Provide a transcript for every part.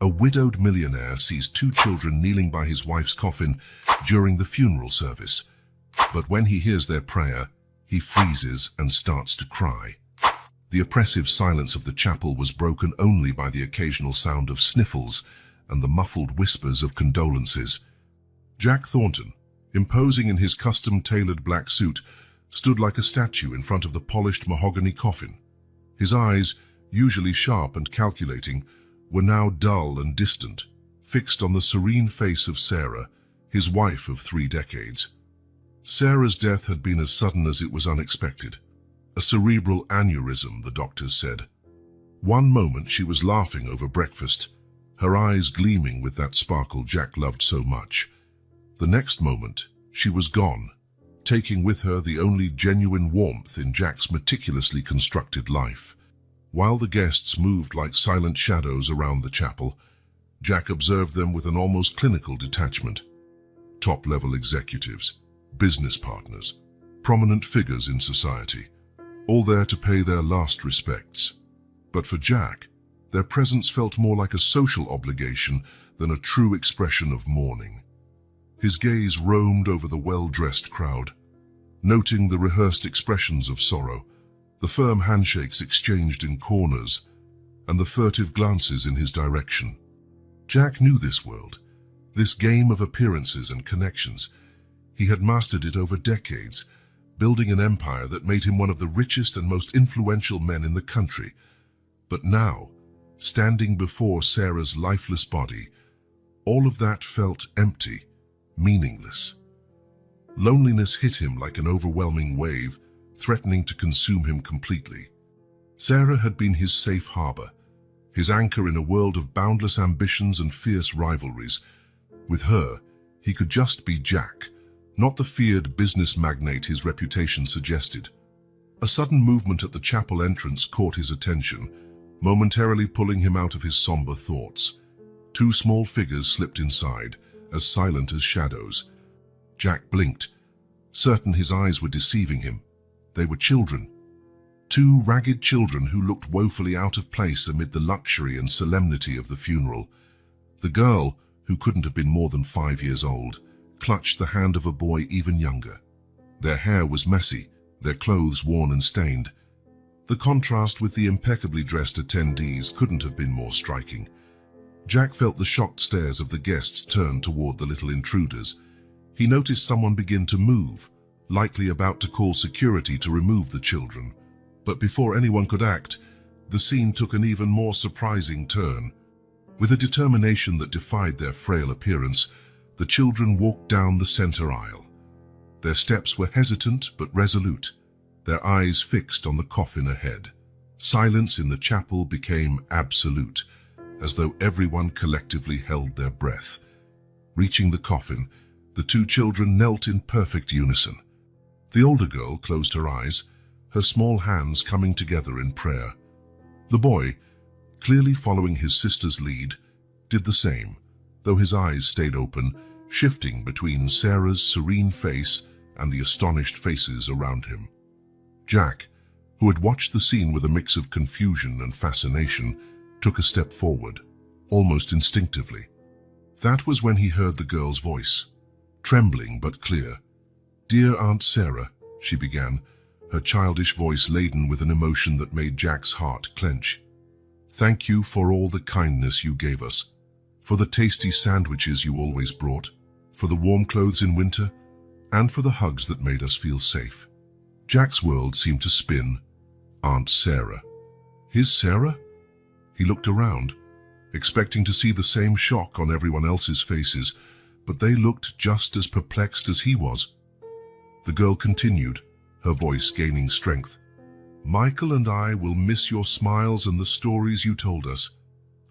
A widowed millionaire sees two children kneeling by his wife's coffin during the funeral service. But when he hears their prayer, he freezes and starts to cry. The oppressive silence of the chapel was broken only by the occasional sound of sniffles and the muffled whispers of condolences. Jack Thornton, imposing in his custom-tailored black suit, stood like a statue in front of the polished mahogany coffin. His eyes, usually sharp and calculating, were now dull and distant, fixed on the serene face of Sarah, his wife of 3 decades. Sarah's death had been as sudden as it was unexpected. A cerebral aneurysm, the doctors said. One moment she was laughing over breakfast, her eyes gleaming with that sparkle Jack loved so much. The next moment, she was gone, taking with her the only genuine warmth in Jack's meticulously constructed life. While the guests moved like silent shadows around the chapel, Jack observed them with an almost clinical detachment. Top-level executives, business partners, prominent figures in society, all there to pay their last respects. But for Jack, their presence felt more like a social obligation than a true expression of mourning. His gaze roamed over the well-dressed crowd, noting the rehearsed expressions of sorrow, the firm handshakes exchanged in corners, and the furtive glances in his direction. Jack knew this world, this game of appearances and connections. He had mastered it over decades, building an empire that made him one of the richest and most influential men in the country. But now, standing before Sarah's lifeless body, all of that felt empty, meaningless. Loneliness hit him like an overwhelming wave, threatening to consume him completely. Sarah had been his safe harbor, his anchor in a world of boundless ambitions and fierce rivalries. With her, he could just be Jack, not the feared business magnate his reputation suggested. A sudden movement at the chapel entrance caught his attention, momentarily pulling him out of his somber thoughts. 2 small figures slipped inside, as silent as shadows. Jack blinked, certain his eyes were deceiving him. They were children. 2 ragged children who looked woefully out of place amid the luxury and solemnity of the funeral. The girl, who couldn't have been more than 5 years old, clutched the hand of a boy even younger. Their hair was messy, their clothes worn and stained. The contrast with the impeccably dressed attendees couldn't have been more striking. Jack felt the shocked stares of the guests turn toward the little intruders. He noticed someone begin to move, likely about to call security to remove the children. But before anyone could act, the scene took an even more surprising turn. With a determination that defied their frail appearance, the children walked down the center aisle. Their steps were hesitant but resolute, their eyes fixed on the coffin ahead. Silence in the chapel became absolute, as though everyone collectively held their breath. Reaching the coffin, the 2 children knelt in perfect unison. The older girl closed her eyes, her small hands coming together in prayer. The boy, clearly following his sister's lead, did the same, though his eyes stayed open, shifting between Sarah's serene face and the astonished faces around him. Jack, who had watched the scene with a mix of confusion and fascination, took a step forward, almost instinctively. That was when he heard the girl's voice, trembling but clear. "Dear Aunt Sarah," she began, her childish voice laden with an emotion that made Jack's heart clench. "Thank you for all the kindness you gave us, for the tasty sandwiches you always brought, for the warm clothes in winter, and for the hugs that made us feel safe." Jack's world seemed to spin. Aunt Sarah. His Sarah? He looked around, expecting to see the same shock on everyone else's faces, but they looked just as perplexed as he was. The girl continued, her voice gaining strength. "Michael and I will miss your smiles and the stories you told us.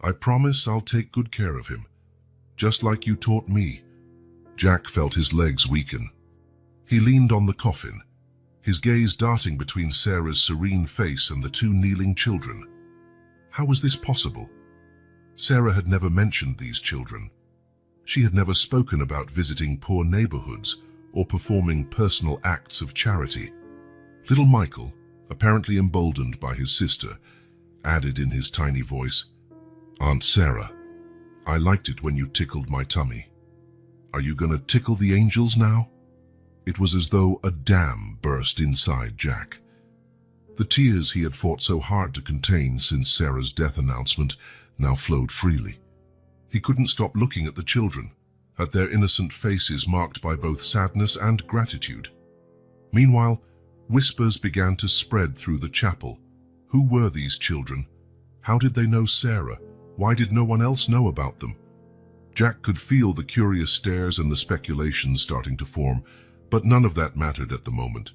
I promise I'll take good care of him, just like you taught me." Jack felt his legs weaken. He leaned on the coffin, his gaze darting between Sarah's serene face and the 2 kneeling children. How was this possible? Sarah had never mentioned these children. She had never spoken about visiting poor neighborhoods or performing personal acts of charity. Little Michael, apparently emboldened by his sister, added in his tiny voice, "Aunt Sarah, I liked it when you tickled my tummy. Are you gonna tickle the angels now? It was as though a dam burst inside Jack. The tears he had fought so hard to contain since Sarah's death announcement now flowed freely. He couldn't stop looking at the children, at their innocent faces marked by both sadness and gratitude. Meanwhile, whispers began to spread through the chapel. Who were these children? How did they know Sarah? Why did no one else know about them? Jack could feel the curious stares and the speculations starting to form, but none of that mattered at the moment.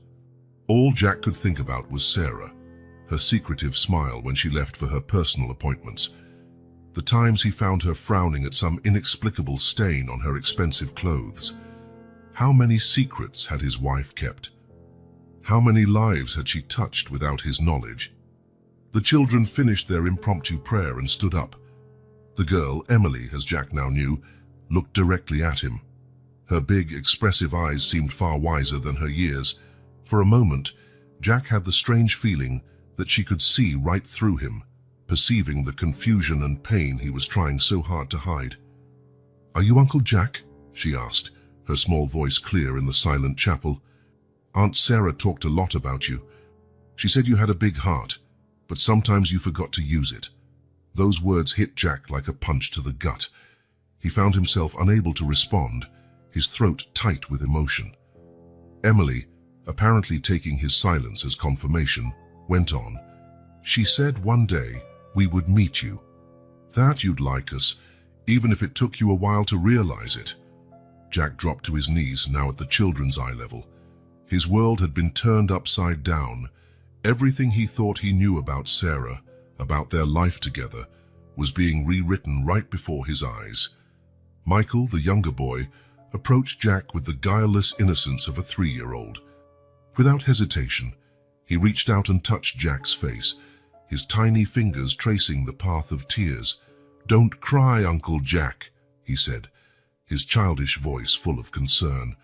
All Jack could think about was Sarah, her secretive smile when she left for her personal appointments, the times he found her frowning at some inexplicable stain on her expensive clothes. How many secrets had his wife kept? How many lives had she touched without his knowledge? The children finished their impromptu prayer and stood up. The girl, Emily, as Jack now knew, looked directly at him. Her big, expressive eyes seemed far wiser than her years. For a moment, Jack had the strange feeling that she could see right through him, perceiving the confusion and pain he was trying so hard to hide. "Are you Uncle Jack?" she asked, her small voice clear in the silent chapel. "Aunt Sarah talked a lot about you. She said you had a big heart, but sometimes you forgot to use it." Those words hit Jack like a punch to the gut. He found himself unable to respond, his throat tight with emotion. Emily, apparently taking his silence as confirmation, went on. "She said one day we would meet you. That you'd like us, even if it took you a while to realize it." Jack dropped to his knees, now at the children's eye level. His world had been turned upside down. Everything he thought he knew about Sarah, about their life together, was being rewritten right before his eyes. Michael, the younger boy, approached Jack with the guileless innocence of a 3-year-old. Without hesitation, he reached out and touched Jack's face, his tiny fingers tracing the path of tears. "Don't cry, Uncle Jack," he said, his childish voice full of concern.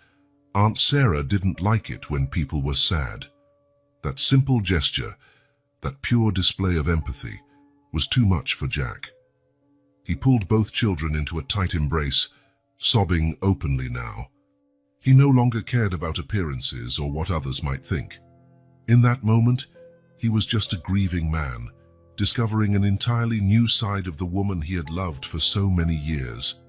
Aunt Sarah didn't like it when people were sad. That simple gesture, that pure display of empathy, was too much for Jack. He pulled both children into a tight embrace, sobbing openly now. He no longer cared about appearances or what others might think. In that moment, he was just a grieving man, discovering an entirely new side of the woman he had loved for so many years.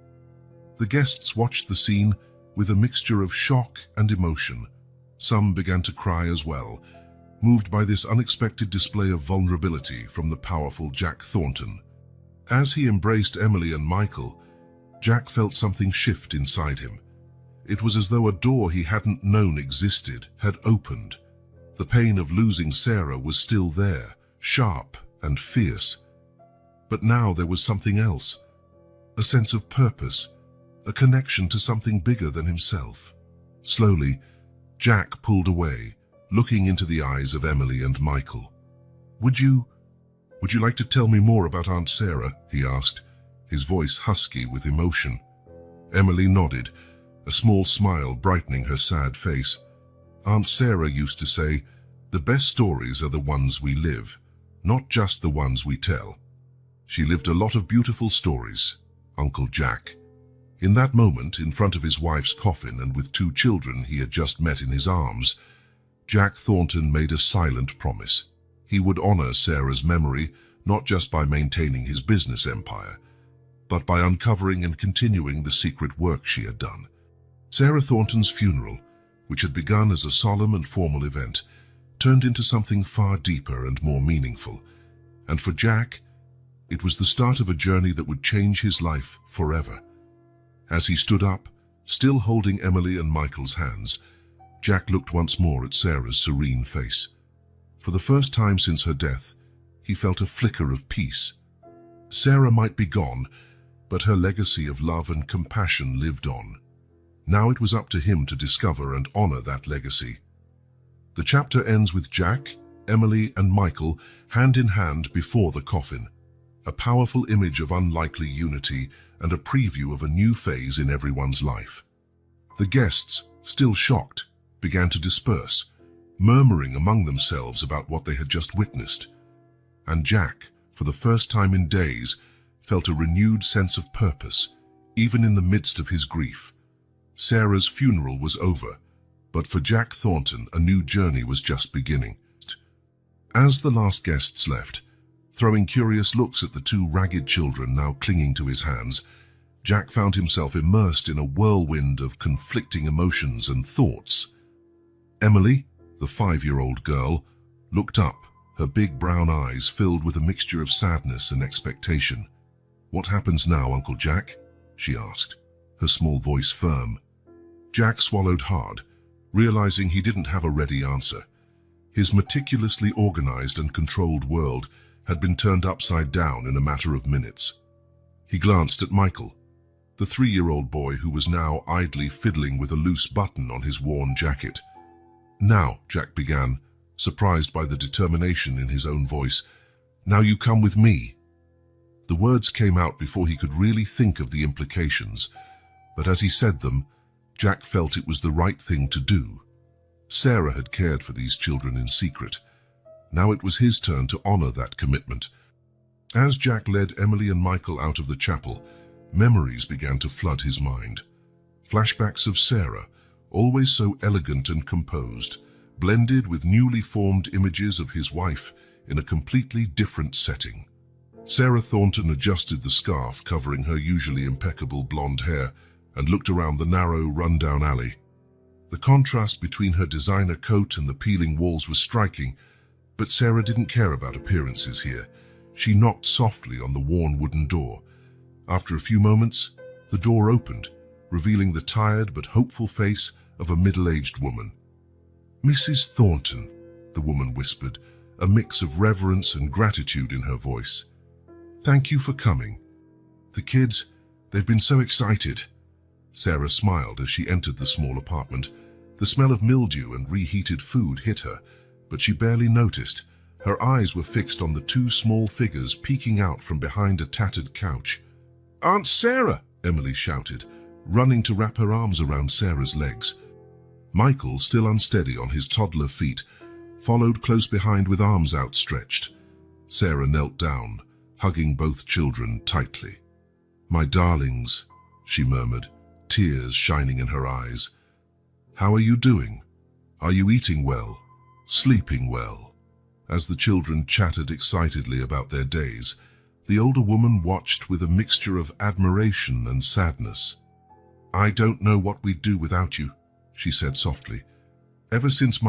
The guests watched the scene with a mixture of shock and emotion. Some began to cry as well, moved by this unexpected display of vulnerability from the powerful Jack Thornton. As he embraced Emily and Michael, Jack felt something shift inside him. It was as though a door he hadn't known existed had opened. The pain of losing Sarah was still there, sharp and fierce. But now there was something else, a sense of purpose, a connection to something bigger than himself. Slowly, Jack pulled away, looking into the eyes of Emily and Michael. Would you like to tell me more about Aunt Sarah?" he asked, his voice husky with emotion. Emily nodded, a small smile brightening her sad face. "Aunt Sarah used to say, 'The best stories are the ones we live, not just the ones we tell.' She lived a lot of beautiful stories, Uncle Jack." In that moment, in front of his wife's coffin and with 2 children he had just met in his arms, Jack Thornton made a silent promise. He would honor Sarah's memory not just by maintaining his business empire, but by uncovering and continuing the secret work she had done. Sarah Thornton's funeral, which had begun as a solemn and formal event, turned into something far deeper and more meaningful. And for Jack, it was the start of a journey that would change his life forever. As he stood up, still holding Emily and Michael's hands, Jack looked once more at Sarah's serene face. For the first time since her death, he felt a flicker of peace. Sarah might be gone, but her legacy of love and compassion lived on. Now it was up to him to discover and honor that legacy. The chapter ends with Jack, Emily, and Michael hand in hand before the coffin, a powerful image of unlikely unity and a preview of a new phase in everyone's life. The guests, still shocked, began to disperse, murmuring among themselves about what they had just witnessed. And Jack, for the first time in days, felt a renewed sense of purpose, even in the midst of his grief. Sarah's funeral was over, but for Jack Thornton, a new journey was just beginning. As the last guests left, throwing curious looks at the two ragged children now clinging to his hands, Jack found himself immersed in a whirlwind of conflicting emotions and thoughts. Emily, the 5-year-old girl, looked up, her big brown eyes filled with a mixture of sadness and expectation. "What happens now, Uncle Jack?" she asked, her small voice firm. Jack swallowed hard, realizing he didn't have a ready answer. His meticulously organized and controlled world had been turned upside down in a matter of minutes. He glanced at Michael, the 3-year-old boy who was now idly fiddling with a loose button on his worn jacket. "Now," Jack began, surprised by the determination in his own voice, "now you come with me." The words came out before he could really think of the implications, but as he said them, Jack felt it was the right thing to do. Sarah had cared for these children in secret. Now it was his turn to honor that commitment. As Jack led Emily and Michael out of the chapel, memories began to flood his mind. Flashbacks of Sarah, always so elegant and composed, blended with newly formed images of his wife in a completely different setting. Sarah Thornton adjusted the scarf covering her usually impeccable blonde hair and looked around the narrow, run-down alley. The contrast between her designer coat and the peeling walls was striking, but Sarah didn't care about appearances here. She knocked softly on the worn wooden door. After a few moments, the door opened, revealing the tired but hopeful face of a middle-aged woman. "Mrs. Thornton," the woman whispered, a mix of reverence and gratitude in her voice. "Thank you for coming. The kids, they've been so excited." Sarah smiled as she entered the small apartment. The smell of mildew and reheated food hit her, but she barely noticed. Her eyes were fixed on the two small figures peeking out from behind a tattered couch. "Aunt Sarah!" Emily shouted, running to wrap her arms around Sarah's legs. Michael, still unsteady on his toddler feet, followed close behind with arms outstretched. Sarah knelt down, hugging both children tightly. "My darlings," she murmured, tears shining in her eyes. "How are you doing? Are you eating well? Sleeping well?" As the children chatted excitedly about their days, the older woman watched with a mixture of admiration and sadness. "I don't know what we'd do without you," she said softly. Ever since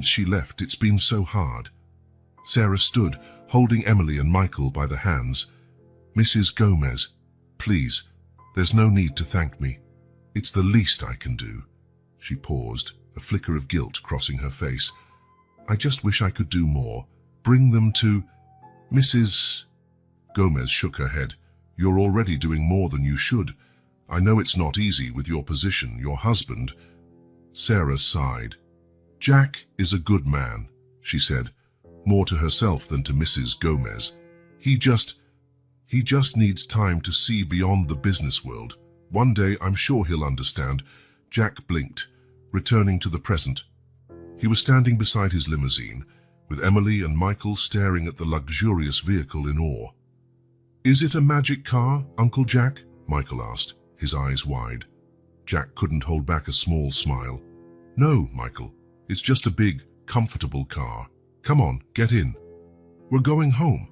she left, it's been so hard." Sarah stood, holding Emily and Michael by the hands. "Mrs. Gomez, please, there's no need to thank me. It's the least I can do." She paused, a flicker of guilt crossing her face. "I just wish I could do more. Bring them to..." "Mrs. Gomez shook her head. "You're already doing more than you should. I know it's not easy with your position, your husband." Sarah sighed. "Jack is a good man," she said, more to herself than to Mrs. Gomez. He just needs time to see beyond the business world. One day I'm sure he'll understand." Jack blinked, returning to the present. He was standing beside his limousine, with Emily and Michael staring at the luxurious vehicle in awe. "Is it a magic car, Uncle Jack?" Michael asked, his eyes wide. Jack couldn't hold back a small smile. "No, Michael, it's just a big, comfortable car. Come on, get in. We're going home."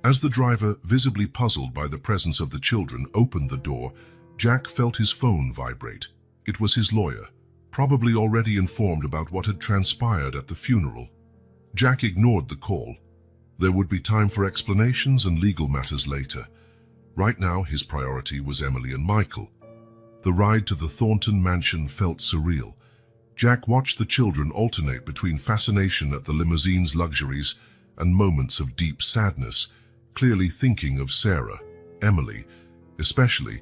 As the driver, visibly puzzled by the presence of the children, opened the door, Jack felt his phone vibrate. It was his lawyer, probably already informed about what had transpired at the funeral. Jack ignored the call. There would be time for explanations and legal matters later. Right now, his priority was Emily and Michael. The ride to the Thornton mansion felt surreal. Jack watched the children alternate between fascination at the limousine's luxuries and moments of deep sadness, clearly thinking of Sarah. Emily, especially,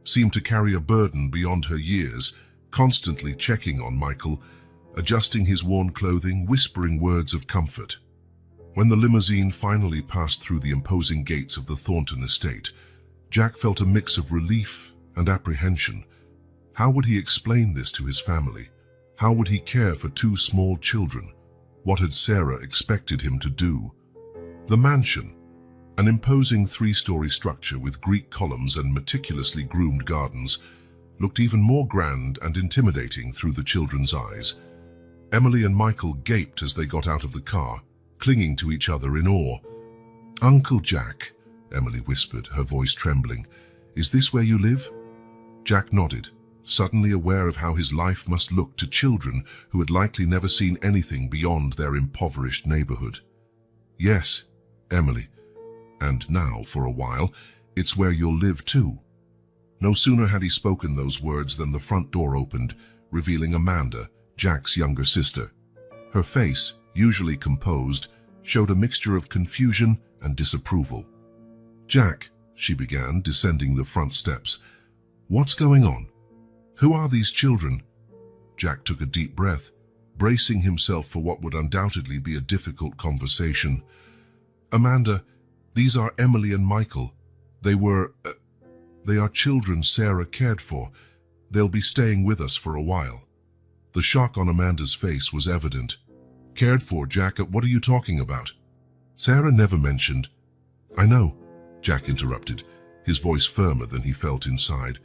seemed to carry a burden beyond her years, constantly checking on Michael, adjusting his worn clothing, whispering words of comfort. When the limousine finally passed through the imposing gates of the Thornton estate, Jack felt a mix of relief and apprehension. How would he explain this to his family? How would he care for two small children? What had Sarah expected him to do? The mansion, An imposing three-story structure with Greek columns and meticulously groomed gardens looked even more grand and intimidating through the children's eyes. Emily and Michael gaped as they got out of the car, clinging to each other in awe. "Uncle Jack," Emily whispered, her voice trembling, "is this where you live?" Jack nodded, suddenly aware of how his life must look to children who had likely never seen anything beyond their impoverished neighborhood. "Yes, Emily. And now, for a while, it's where you'll live too." No sooner had he spoken those words than the front door opened, revealing Amanda, Jack's younger sister. Her face, usually composed, showed a mixture of confusion and disapproval. "Jack," she began, descending the front steps, "what's going on? Who are these children?" Jack took a deep breath, bracing himself for what would undoubtedly be a difficult conversation. "Amanda, these are Emily and Michael. They are children Sarah cared for. They'll be staying with us for a while." The shock on Amanda's face was evident. "Cared for, Jack? What are you talking about? Sarah never mentioned—" "I know," Jack interrupted, his voice firmer than he felt inside.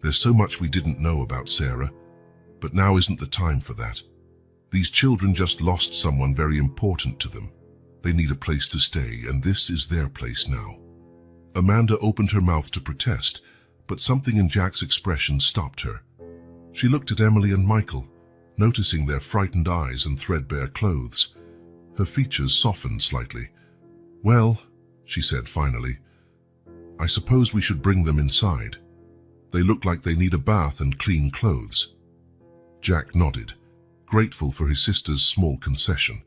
"There's so much we didn't know about Sarah, but now isn't the time for that. These children just lost someone very important to them. They need a place to stay, and this is their place now." Amanda opened her mouth to protest, but something in Jack's expression stopped her. She looked at Emily and Michael, noticing their frightened eyes and threadbare clothes. Her features softened slightly. "Well," she said finally, "I suppose we should bring them inside. They look like they need a bath and clean clothes." Jack nodded, grateful for his sister's small concession.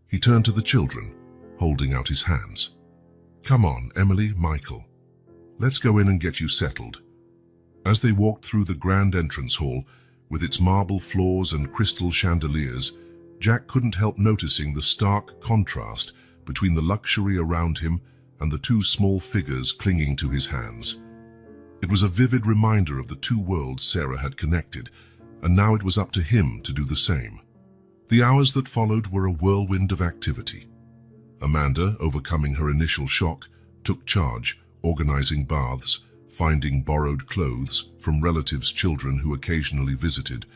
He turned to the children, holding out his hands. "Come on, Emily, Michael. Let's go in and get you settled." As they walked through the grand entrance hall, with its marble floors and crystal chandeliers, Jack couldn't help noticing the stark contrast between the luxury around him and the two small figures clinging to his hands. It was a vivid reminder of the two worlds Sarah had connected, and now it was up to him to do the same. The hours that followed were a whirlwind of activity. Amanda, overcoming her initial shock, took charge, organizing baths, finding borrowed clothes from relatives' children who occasionally visited,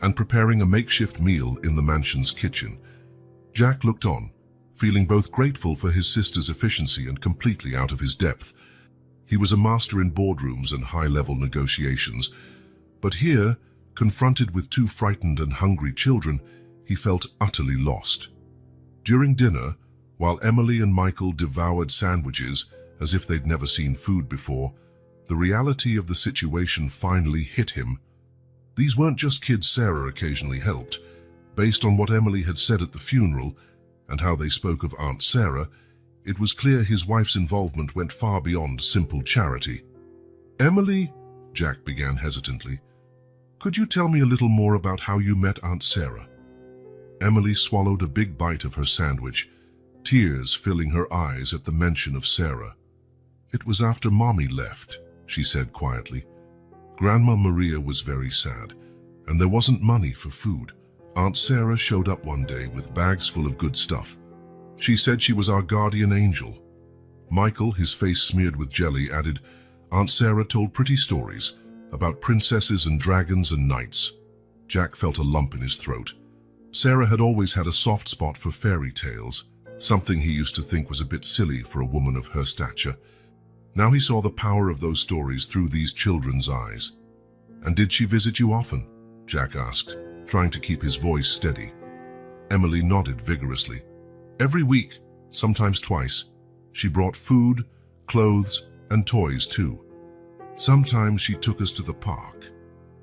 and preparing a makeshift meal in the mansion's kitchen. Jack looked on, feeling both grateful for his sister's efficiency and completely out of his depth. He was a master in boardrooms and high-level negotiations, but here, confronted with two frightened and hungry children, he felt utterly lost. During dinner, while Emily and Michael devoured sandwiches as if they'd never seen food before, the reality of the situation finally hit him. These weren't just kids Sarah occasionally helped. Based on what Emily had said at the funeral and how they spoke of Aunt Sarah, it was clear his wife's involvement went far beyond simple charity. "Emily," Jack began hesitantly, "could you tell me a little more about how you met Aunt Sarah?" Emily swallowed a big bite of her sandwich, tears filling her eyes at the mention of Sarah. "It was after Mommy left," she said quietly. "Grandma Maria was very sad, and there wasn't money for food. Aunt Sarah showed up one day with bags full of good stuff. She said she was our guardian angel." Michael, his face smeared with jelly, added, "Aunt Sarah told pretty stories about princesses and dragons and knights." Jack felt a lump in his throat. Sarah had always had a soft spot for fairy tales, something he used to think was a bit silly for a woman of her stature. Now he saw the power of those stories through these children's eyes. "And did she visit you often?" Jack asked, trying to keep his voice steady. Emily nodded vigorously. "Every week, sometimes twice. She brought food, clothes, and toys too. Sometimes she took us to the park."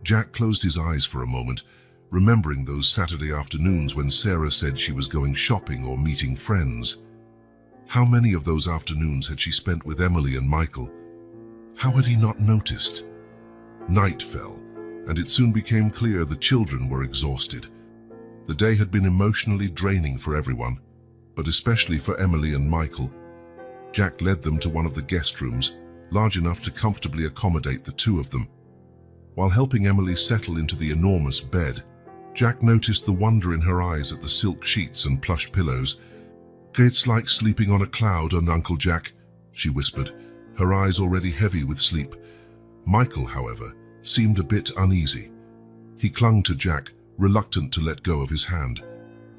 Jack closed his eyes for a moment, remembering those Saturday afternoons when Sarah said she was going shopping or meeting friends. How many of those afternoons had she spent with Emily and Michael? How had he not noticed? Night fell, and it soon became clear the children were exhausted. The day had been emotionally draining for everyone, but especially for Emily and Michael. Jack led them to one of the guest rooms, large enough to comfortably accommodate the two of them. While helping Emily settle into the enormous bed, Jack noticed the wonder in her eyes at the silk sheets and plush pillows. "It's like sleeping on a cloud, and Uncle Jack," she whispered, her eyes already heavy with sleep. Michael, however, seemed a bit uneasy. He clung to Jack, reluctant to let go of his hand.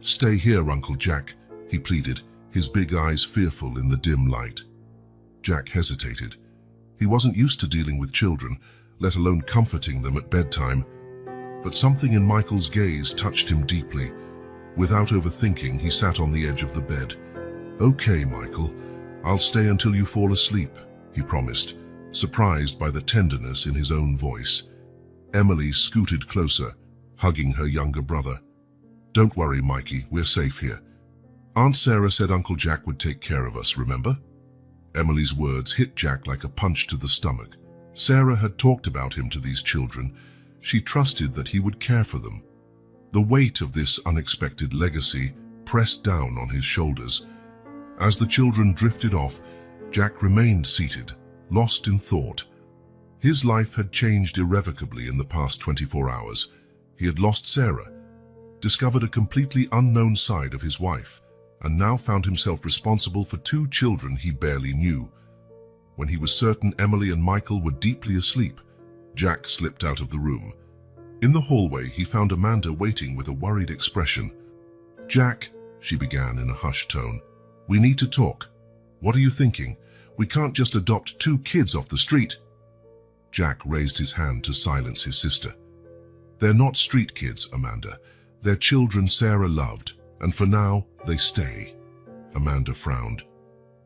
"Stay here, Uncle Jack," he pleaded, his big eyes fearful in the dim light. Jack hesitated. He wasn't used to dealing with children, let alone comforting them at bedtime. But something in Michael's gaze touched him deeply. Without overthinking, he sat on the edge of the bed. "Okay, Michael, I'll stay until you fall asleep," he promised, surprised by the tenderness in his own voice. Emily scooted closer, hugging her younger brother. "Don't worry, Mikey, we're safe here. Aunt Sarah said Uncle Jack would take care of us, remember?" Emily's words hit Jack like a punch to the stomach. Sarah had talked about him to these children. She trusted that he would care for them. The weight of this unexpected legacy pressed down on his shoulders. As the children drifted off, Jack remained seated, lost in thought. His life had changed irrevocably in the past 24 hours. He had lost Sarah, discovered a completely unknown side of his wife, and now found himself responsible for 2 children he barely knew. When he was certain Emily and Michael were deeply asleep, Jack slipped out of the room. In the hallway, he found Amanda waiting with a worried expression. "Jack," she began in a hushed tone, "we need to talk. What are you thinking? We can't just adopt 2 kids off the street." Jack raised his hand to silence his sister. "They're not street kids, Amanda. They're children Sarah loved, and for now, they stay." Amanda frowned.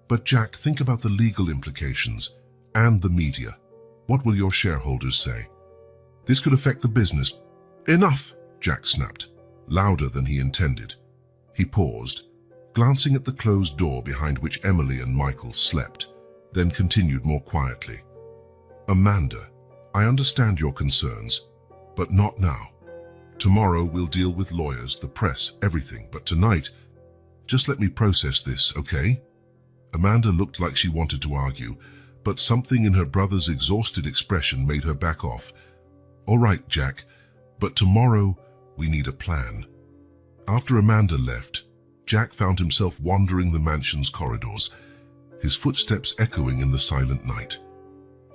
"But Jack, think about the legal implications and the media. What will your shareholders say? This could affect the business." "Enough!" Jack snapped, louder than he intended. He paused, glancing at the closed door behind which Emily and Michael slept, then continued more quietly. "Amanda, I understand your concerns, but not now. Tomorrow we'll deal with lawyers, the press, everything, but tonight, just let me process this, okay?" Amanda looked like she wanted to argue, but something in her brother's exhausted expression made her back off. "All right, Jack, but tomorrow we need a plan." After Amanda left, Jack found himself wandering the mansion's corridors, his footsteps echoing in the silent night.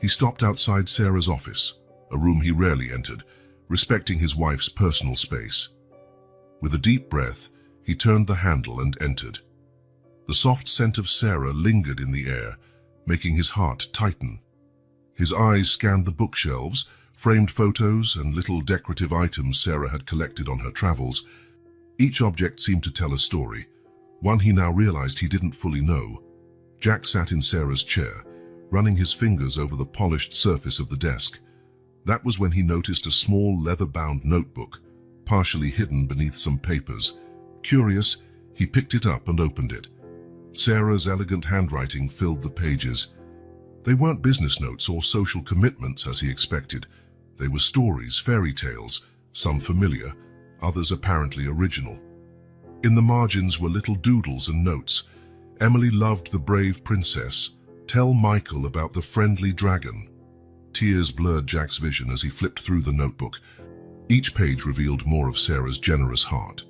He stopped outside Sarah's office, a room he rarely entered, respecting his wife's personal space. With a deep breath, he turned the handle and entered. The soft scent of Sarah lingered in the air, making his heart tighten. His eyes scanned the bookshelves, framed photos, and little decorative items Sarah had collected on her travels. Each object seemed to tell a story, one he now realized he didn't fully know. Jack sat in Sarah's chair, running his fingers over the polished surface of the desk. That was when he noticed a small leather-bound notebook, partially hidden beneath some papers. Curious, he picked it up and opened it. Sarah's elegant handwriting filled the pages. They weren't business notes or social commitments as he expected. They were stories, fairy tales, some familiar, others apparently original. In the margins were little doodles and notes. "Emily loved the brave princess. Tell Michael about the friendly dragon." Tears blurred Jack's vision as he flipped through the notebook. Each page revealed more of Sarah's generous heart,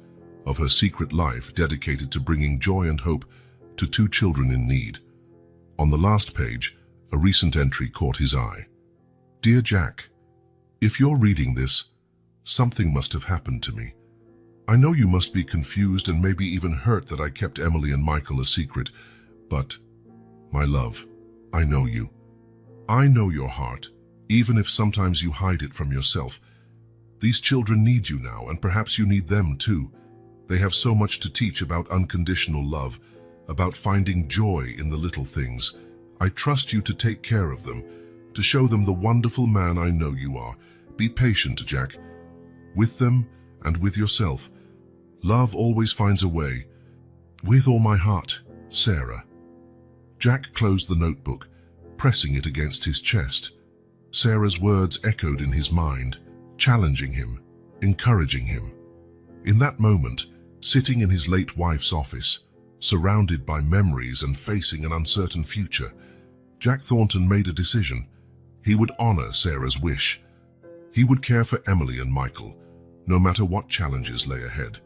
of her secret life dedicated to bringing joy and hope to 2 children in need. On the last page, a recent entry caught his eye. "Dear Jack, if you're reading this, something must have happened to me. I know you must be confused and maybe even hurt that I kept Emily and Michael a secret, but, my love, I know you. I know your heart, even if sometimes you hide it from yourself. These children need you now, and perhaps you need them too. They have so much to teach about unconditional love, about finding joy in the little things. I trust you to take care of them, to show them the wonderful man I know you are. Be patient, Jack. With them and with yourself. Love always finds a way. With all my heart, Sarah." Jack closed the notebook, pressing it against his chest. Sarah's words echoed in his mind, challenging him, encouraging him. In that moment, sitting in his late wife's office, surrounded by memories and facing an uncertain future, Jack Thornton made a decision. He would honor Sarah's wish. He would care for Emily and Michael, no matter what challenges lay ahead.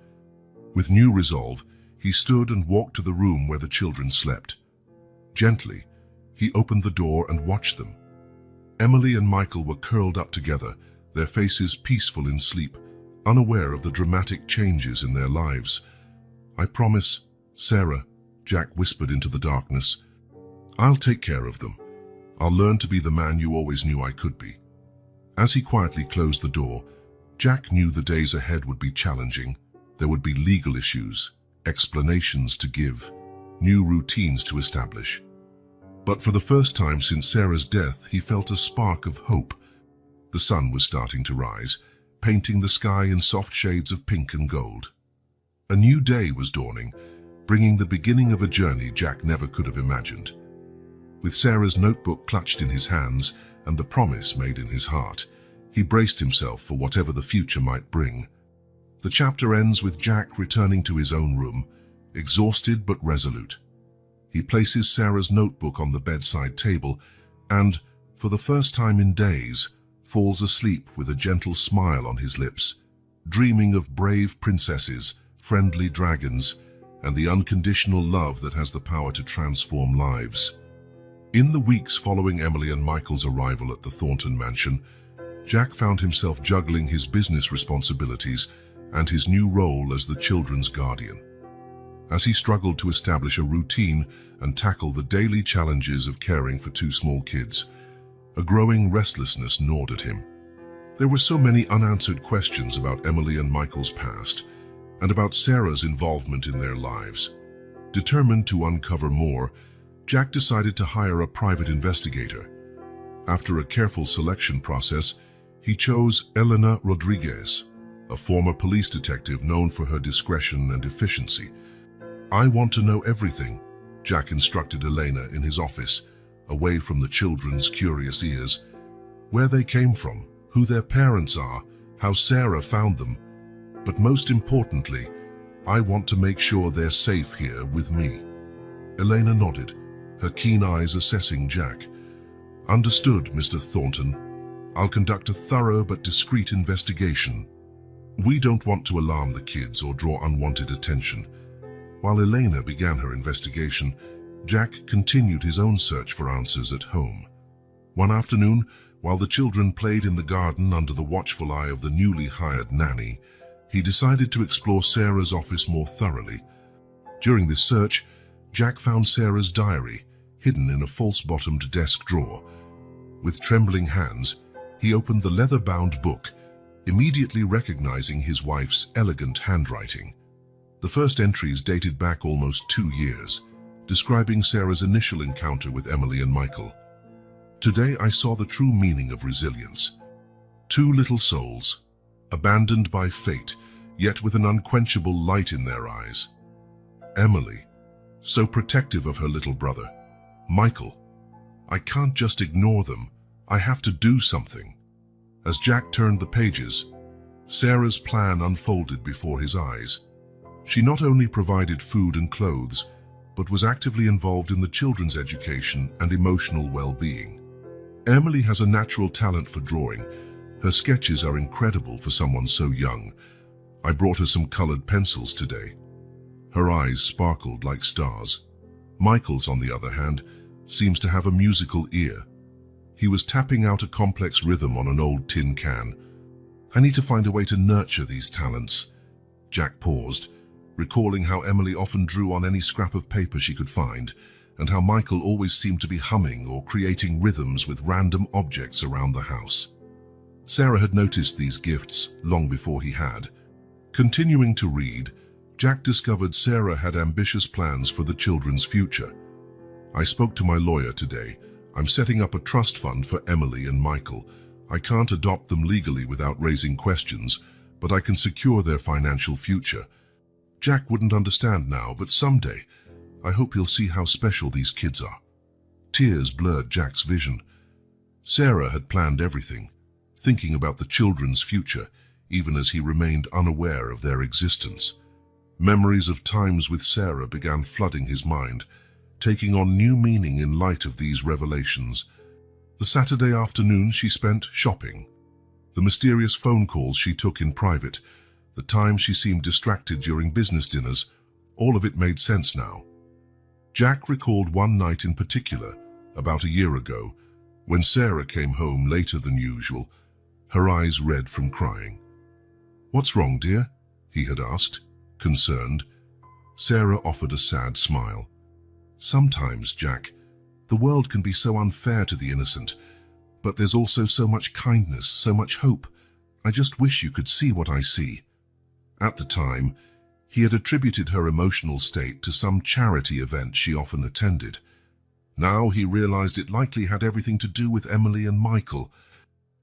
With new resolve, he stood and walked to the room where the children slept. Gently, He opened the door and watched them. Emily and Michael were curled up together, their faces peaceful in sleep, unaware of the dramatic changes in their lives. "I promise, Sarah," Jack whispered into the darkness. "I'll take care of them. I'll learn to be the man you always knew I could be." As he quietly closed the door, Jack knew the days ahead would be challenging. There would be legal issues, explanations to give, new routines to establish. But for the first time since Sarah's death, he felt a spark of hope. The sun was starting to rise, painting the sky in soft shades of pink and gold. A new day was dawning, bringing the beginning of a journey Jack never could have imagined. With Sarah's notebook clutched in his hands and the promise made in his heart, he braced himself for whatever the future might bring. The chapter ends with Jack returning to his own room, exhausted but resolute. He places Sarah's notebook on the bedside table and, for the first time in days, falls asleep with a gentle smile on his lips, dreaming of brave princesses, friendly dragons, and the unconditional love that has the power to transform lives. In the weeks following Emily and Michael's arrival at the Thornton mansion, Jack found himself juggling his business responsibilities and his new role as the children's guardian. As he struggled to establish a routine and tackle the daily challenges of caring for two small kids, a growing restlessness gnawed at him. There were so many unanswered questions about Emily and Michael's past, and about Sarah's involvement in their lives. Determined to uncover more, Jack decided to hire a private investigator. After a careful selection process, he chose Elena Rodriguez, a former police detective known for her discretion and efficiency. "I want to know everything," Jack instructed Elena in his office, away from the children's curious ears. "Where they came from, who their parents are, how Sarah found them. But most importantly, I want to make sure they're safe here with me." Elena nodded, her keen eyes assessing Jack. "Understood, Mr. Thornton. I'll conduct a thorough but discreet investigation. We don't want to alarm the kids or draw unwanted attention." While Elena began her investigation, Jack continued his own search for answers at home. One afternoon, while the children played in the garden under the watchful eye of the newly hired nanny, he decided to explore Sarah's office more thoroughly. During this search, Jack found Sarah's diary, hidden in a false-bottomed desk drawer. With trembling hands, he opened the leather-bound book, immediately recognizing his wife's elegant handwriting. The first entries dated back almost 2 years, describing Sarah's initial encounter with Emily and Michael. "Today I saw the true meaning of resilience. Two little souls, abandoned by fate, yet with an unquenchable light in their eyes. Emily, so protective of her little brother. Michael, I can't just ignore them, I have to do something." As Jack turned the pages, Sarah's plan unfolded before his eyes. She not only provided food and clothes, but was actively involved in the children's education and emotional well-being. Emily has a natural talent for drawing. Her sketches are incredible for someone so young. I brought her some colored pencils today. Her eyes sparkled like stars. Michael's, on the other hand, seems to have a musical ear. He was tapping out a complex rhythm on an old tin can. "I need to find a way to nurture these talents." Jack paused, recalling how Emily often drew on any scrap of paper she could find, and how Michael always seemed to be humming or creating rhythms with random objects around the house. Sarah had noticed these gifts long before he had. Continuing to read, Jack discovered Sarah had ambitious plans for the children's future. "I spoke to my lawyer today. I'm setting up a trust fund for Emily and Michael. I can't adopt them legally without raising questions, but I can secure their financial future." Jack wouldn't understand now, but someday, I hope he'll see how special these kids are. Tears blurred Jack's vision. Sarah had planned everything, thinking about the children's future, even as he remained unaware of their existence. Memories of times with Sarah began flooding his mind, taking on new meaning in light of these revelations. The Saturday afternoon she spent shopping. The mysterious phone calls she took in private, the time she seemed distracted during business dinners, all of it made sense now. Jack recalled one night in particular, about a year ago, when Sarah came home later than usual, her eyes red from crying. "What's wrong, dear?" he had asked, concerned. Sarah offered a sad smile. "Sometimes, Jack, the world can be so unfair to the innocent, but there's also so much kindness, so much hope. I just wish you could see what I see." At the time, he had attributed her emotional state to some charity event she often attended. Now he realized it likely had everything to do with Emily and Michael.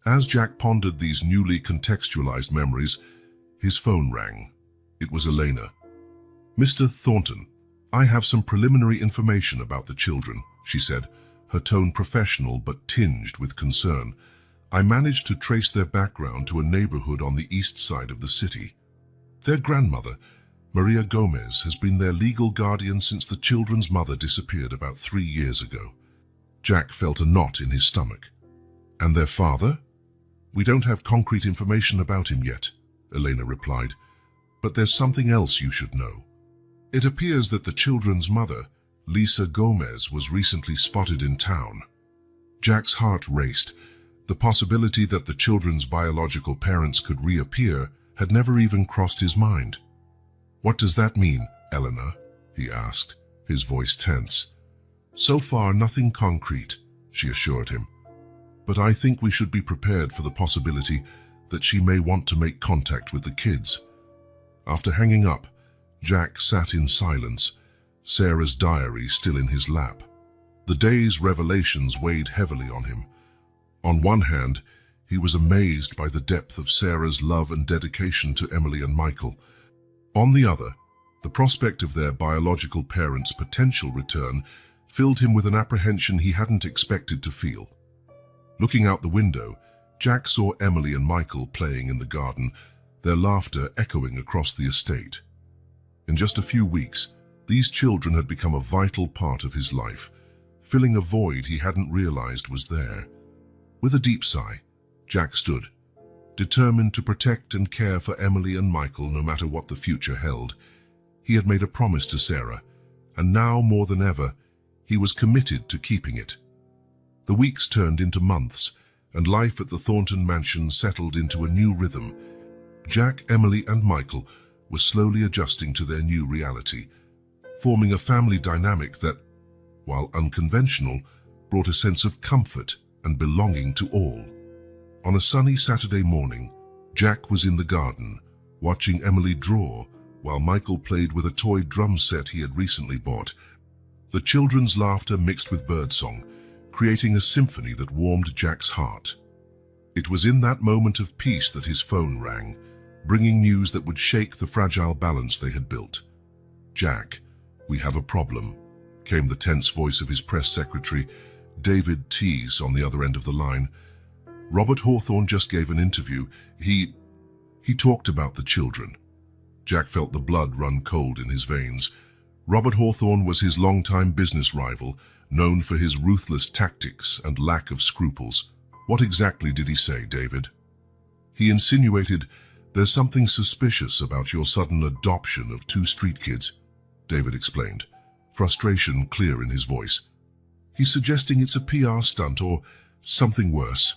As Jack pondered these newly contextualized memories, his phone rang. It was Elena. "Mr. Thornton, I have some preliminary information about the children," she said, her tone professional but tinged with concern. "I managed to trace their background to a neighborhood on the east side of the city. Their grandmother, Maria Gomez, has been their legal guardian since the children's mother disappeared about 3 years ago." Jack felt a knot in his stomach. "And their father?" "We don't have concrete information about him yet," Elena replied, "but there's something else you should know. It appears that the children's mother, Lisa Gomez, was recently spotted in town." Jack's heart raced. The possibility that the children's biological parents could reappear had never even crossed his mind. "What does that mean, Eleanor?" he asked, his voice tense. "So far, nothing concrete," she assured him. "But I think we should be prepared for the possibility that she may want to make contact with the kids." After hanging up, Jack sat in silence, Sarah's diary still in his lap. The day's revelations weighed heavily on him. On one hand, he was amazed by the depth of Sarah's love and dedication to Emily and Michael. On the other, the prospect of their biological parents' potential return filled him with an apprehension he hadn't expected to feel. Looking out the window, Jack saw Emily and Michael playing in the garden, their laughter echoing across the estate. In just a few weeks, these children had become a vital part of his life, filling a void he hadn't realized was there. With a deep sigh, Jack stood, determined to protect and care for Emily and Michael no matter what the future held. He had made a promise to Sarah, and now more than ever, he was committed to keeping it. The weeks turned into months, and life at the Thornton mansion settled into a new rhythm. Jack, Emily, and Michael were slowly adjusting to their new reality, forming a family dynamic that, while unconventional, brought a sense of comfort and belonging to all. On a sunny Saturday morning, Jack was in the garden, watching Emily draw, while Michael played with a toy drum set he had recently bought. The children's laughter mixed with birdsong, creating a symphony that warmed Jack's heart. It was in that moment of peace that his phone rang, bringing news that would shake the fragile balance they had built. "Jack, we have a problem," came the tense voice of his press secretary, David Tease, on the other end of the line. "Robert Hawthorne just gave an interview. He talked about the children." Jack felt the blood run cold in his veins. Robert Hawthorne was his longtime business rival, known for his ruthless tactics and lack of scruples. "What exactly did he say, David?" "He insinuated there's something suspicious about your sudden adoption of 2 street kids," David explained, frustration clear in his voice. "He's suggesting it's a PR stunt or something worse."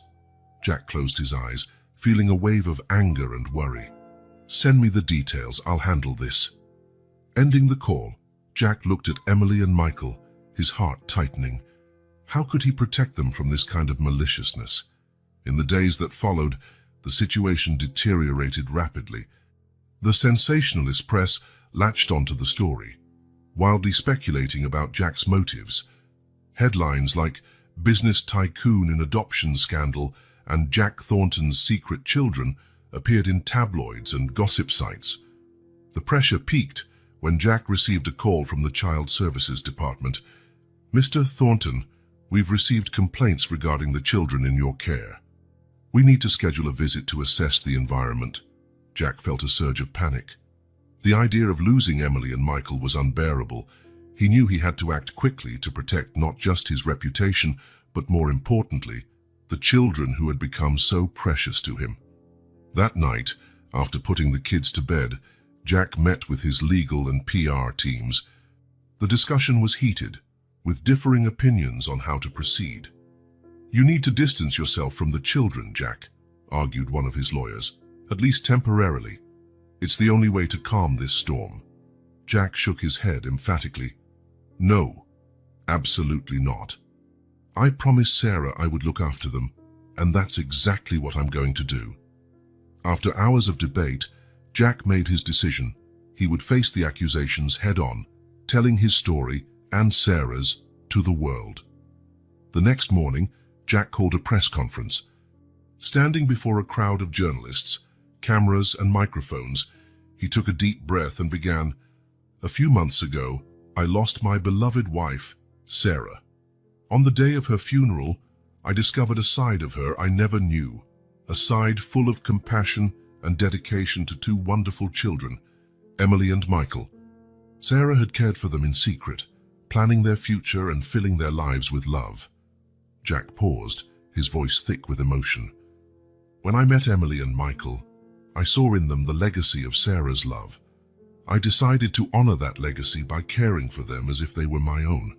Jack closed his eyes, feeling a wave of anger and worry. "Send me the details, I'll handle this." Ending the call, Jack looked at Emily and Michael, his heart tightening. How could he protect them from this kind of maliciousness? In the days that followed, the situation deteriorated rapidly. The sensationalist press latched onto the story, wildly speculating about Jack's motives. Headlines like "Business Tycoon in Adoption Scandal" and "Jack Thornton's Secret Children" appeared in tabloids and gossip sites. The pressure peaked when Jack received a call from the Child Services Department. "Mr. Thornton, we've received complaints regarding the children in your care. We need to schedule a visit to assess the environment." Jack felt a surge of panic. The idea of losing Emily and Michael was unbearable. He knew he had to act quickly to protect not just his reputation, but more importantly, the children who had become so precious to him. That night, after putting the kids to bed, Jack met with his legal and PR teams. The discussion was heated, with differing opinions on how to proceed. "You need to distance yourself from the children, Jack," argued one of his lawyers, "at least temporarily. It's the only way to calm this storm." Jack shook his head emphatically. "No, absolutely not. I promised Sarah I would look after them, and that's exactly what I'm going to do." After hours of debate, Jack made his decision. He would face the accusations head-on, telling his story and Sarah's to the world. The next morning, Jack called a press conference. Standing before a crowd of journalists, cameras and microphones, he took a deep breath and began, "A few months ago, I lost my beloved wife, Sarah. On the day of her funeral, I discovered a side of her I never knew, a side full of compassion and dedication to two wonderful children, Emily and Michael. Sarah had cared for them in secret, planning their future and filling their lives with love." Jack paused, his voice thick with emotion. "When I met Emily and Michael, I saw in them the legacy of Sarah's love. I decided to honor that legacy by caring for them as if they were my own.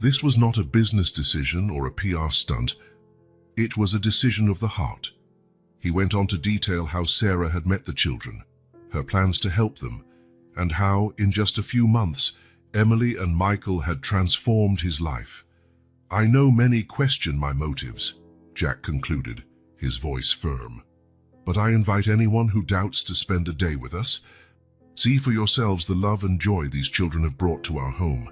This was not a business decision or a PR stunt. It was a decision of the heart." He went on to detail how Sarah had met the children, her plans to help them, and how, in just a few months, Emily and Michael had transformed his life. "I know many question my motives," Jack concluded, his voice firm. "But I invite anyone who doubts to spend a day with us. See for yourselves the love and joy these children have brought to our home.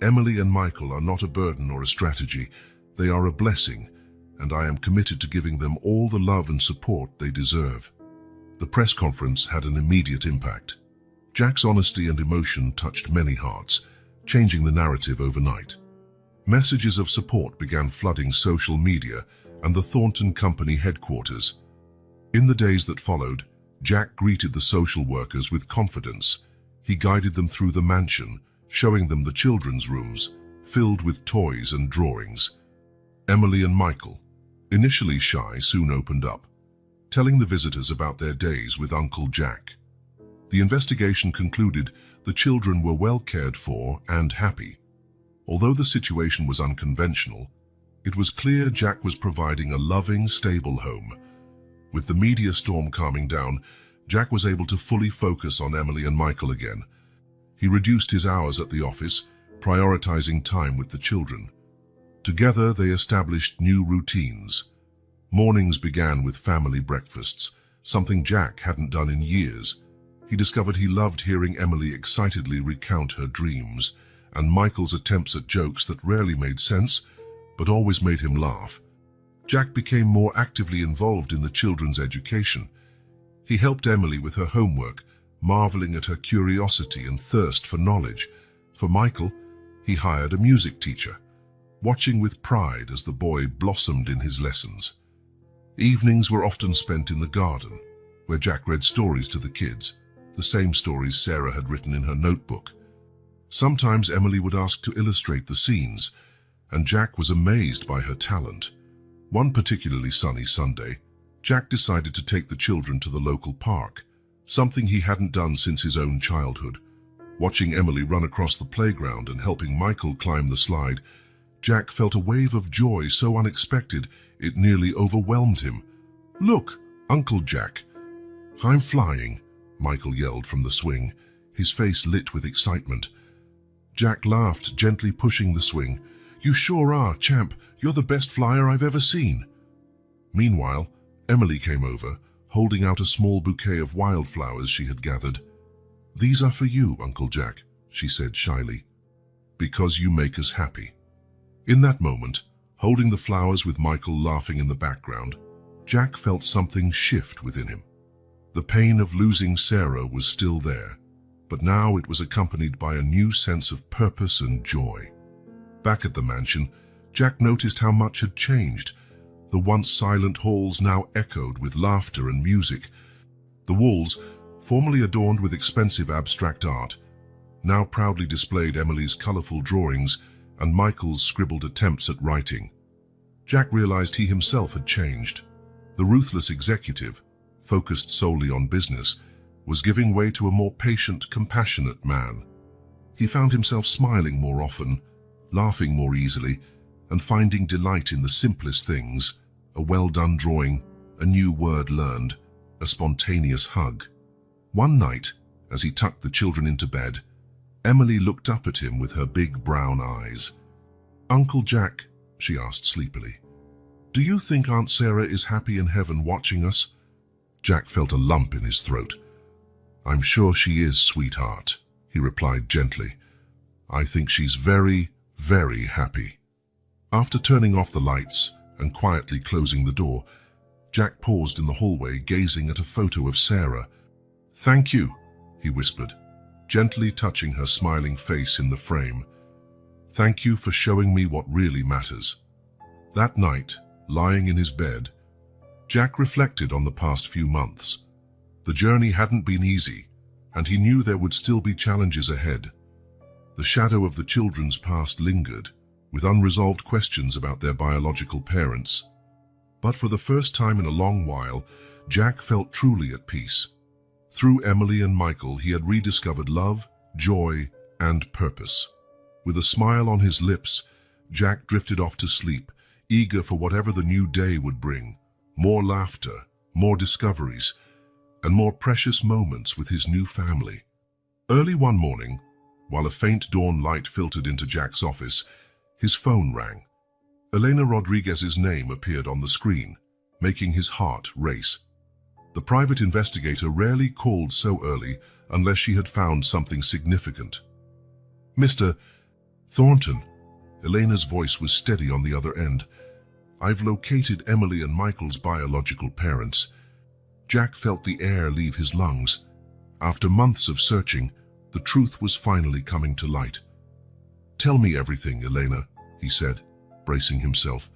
Emily and Michael are not a burden or a strategy. They are a blessing, and I am committed to giving them all the love and support they deserve." The press conference had an immediate impact. Jack's honesty and emotion touched many hearts, changing the narrative overnight. Messages of support began flooding social media and the Thornton Company headquarters. In the days that followed, Jack greeted the social workers with confidence. He guided them through the mansion, showing them the children's rooms, filled with toys and drawings. Emily and Michael, initially shy, soon opened up, telling the visitors about their days with Uncle Jack. The investigation concluded the children were well cared for and happy. Although the situation was unconventional, it was clear Jack was providing a loving, stable home. With the media storm calming down, Jack was able to fully focus on Emily and Michael again. He reduced his hours at the office, prioritizing time with the children. Together, they established new routines. Mornings began with family breakfasts, something Jack hadn't done in years. He discovered he loved hearing Emily excitedly recount her dreams, and Michael's attempts at jokes that rarely made sense, but always made him laugh. Jack became more actively involved in the children's education. He helped Emily with her homework, marveling at her curiosity and thirst for knowledge. For Michael, he hired a music teacher, watching with pride as the boy blossomed in his lessons. Evenings were often spent in the garden, where Jack read stories to the kids, the same stories Sarah had written in her notebook. Sometimes Emily would ask to illustrate the scenes, and Jack was amazed by her talent. One particularly sunny Sunday, Jack decided to take the children to the local park, something he hadn't done since his own childhood. Watching Emily run across the playground and helping Michael climb the slide, Jack felt a wave of joy so unexpected it nearly overwhelmed him. "Look, Uncle Jack." "I'm flying," Michael yelled from the swing, his face lit with excitement. Jack laughed, gently pushing the swing. "You sure are, champ. You're the best flyer I've ever seen." Meanwhile, Emily came over, holding out a small bouquet of wildflowers she had gathered. "These are for you, Uncle Jack," she said shyly, "because you make us happy." In that moment, holding the flowers with Michael laughing in the background, Jack felt something shift within him. The pain of losing Sarah was still there, but now it was accompanied by a new sense of purpose and joy. Back at the mansion, Jack noticed how much had changed. The once silent halls now echoed with laughter and music. The walls, formerly adorned with expensive abstract art, now proudly displayed Emily's colorful drawings and Michael's scribbled attempts at writing. Jack realized he himself had changed. The ruthless executive, focused solely on business, was giving way to a more patient, compassionate man. He found himself smiling more often, laughing more easily, and finding delight in the simplest things: a well-done drawing, a new word learned, a spontaneous hug. One night, as he tucked the children into bed, Emily looked up at him with her big brown eyes. "Uncle Jack," she asked sleepily, "do you think Aunt Sarah is happy in heaven watching us?" Jack felt a lump in his throat. "I'm sure she is, sweetheart," he replied gently. "I think she's very, very happy." After turning off the lights and quietly closing the door, Jack paused in the hallway, gazing at a photo of Sarah. "Thank you," he whispered, gently touching her smiling face in the frame. "Thank you for showing me what really matters." That night, lying in his bed, Jack reflected on the past few months. The journey hadn't been easy, and he knew there would still be challenges ahead. The shadow of the children's past lingered, with unresolved questions about their biological parents. But for the first time in a long while, Jack felt truly at peace. Through Emily and Michael, he had rediscovered love, joy, and purpose. With a smile on his lips, Jack drifted off to sleep, eager for whatever the new day would bring: more laughter, more discoveries, and more precious moments with his new family. Early one morning, while a faint dawn light filtered into Jack's office, his phone rang. Elena Rodriguez's name appeared on the screen, making his heart race. The private investigator rarely called so early unless she had found something significant. "Mr. Thornton," Elena's voice was steady on the other end. "I've located Emily and Michael's biological parents." Jack felt the air leave his lungs. After months of searching, the truth was finally coming to light. "Tell me everything, Elena," he said, bracing himself.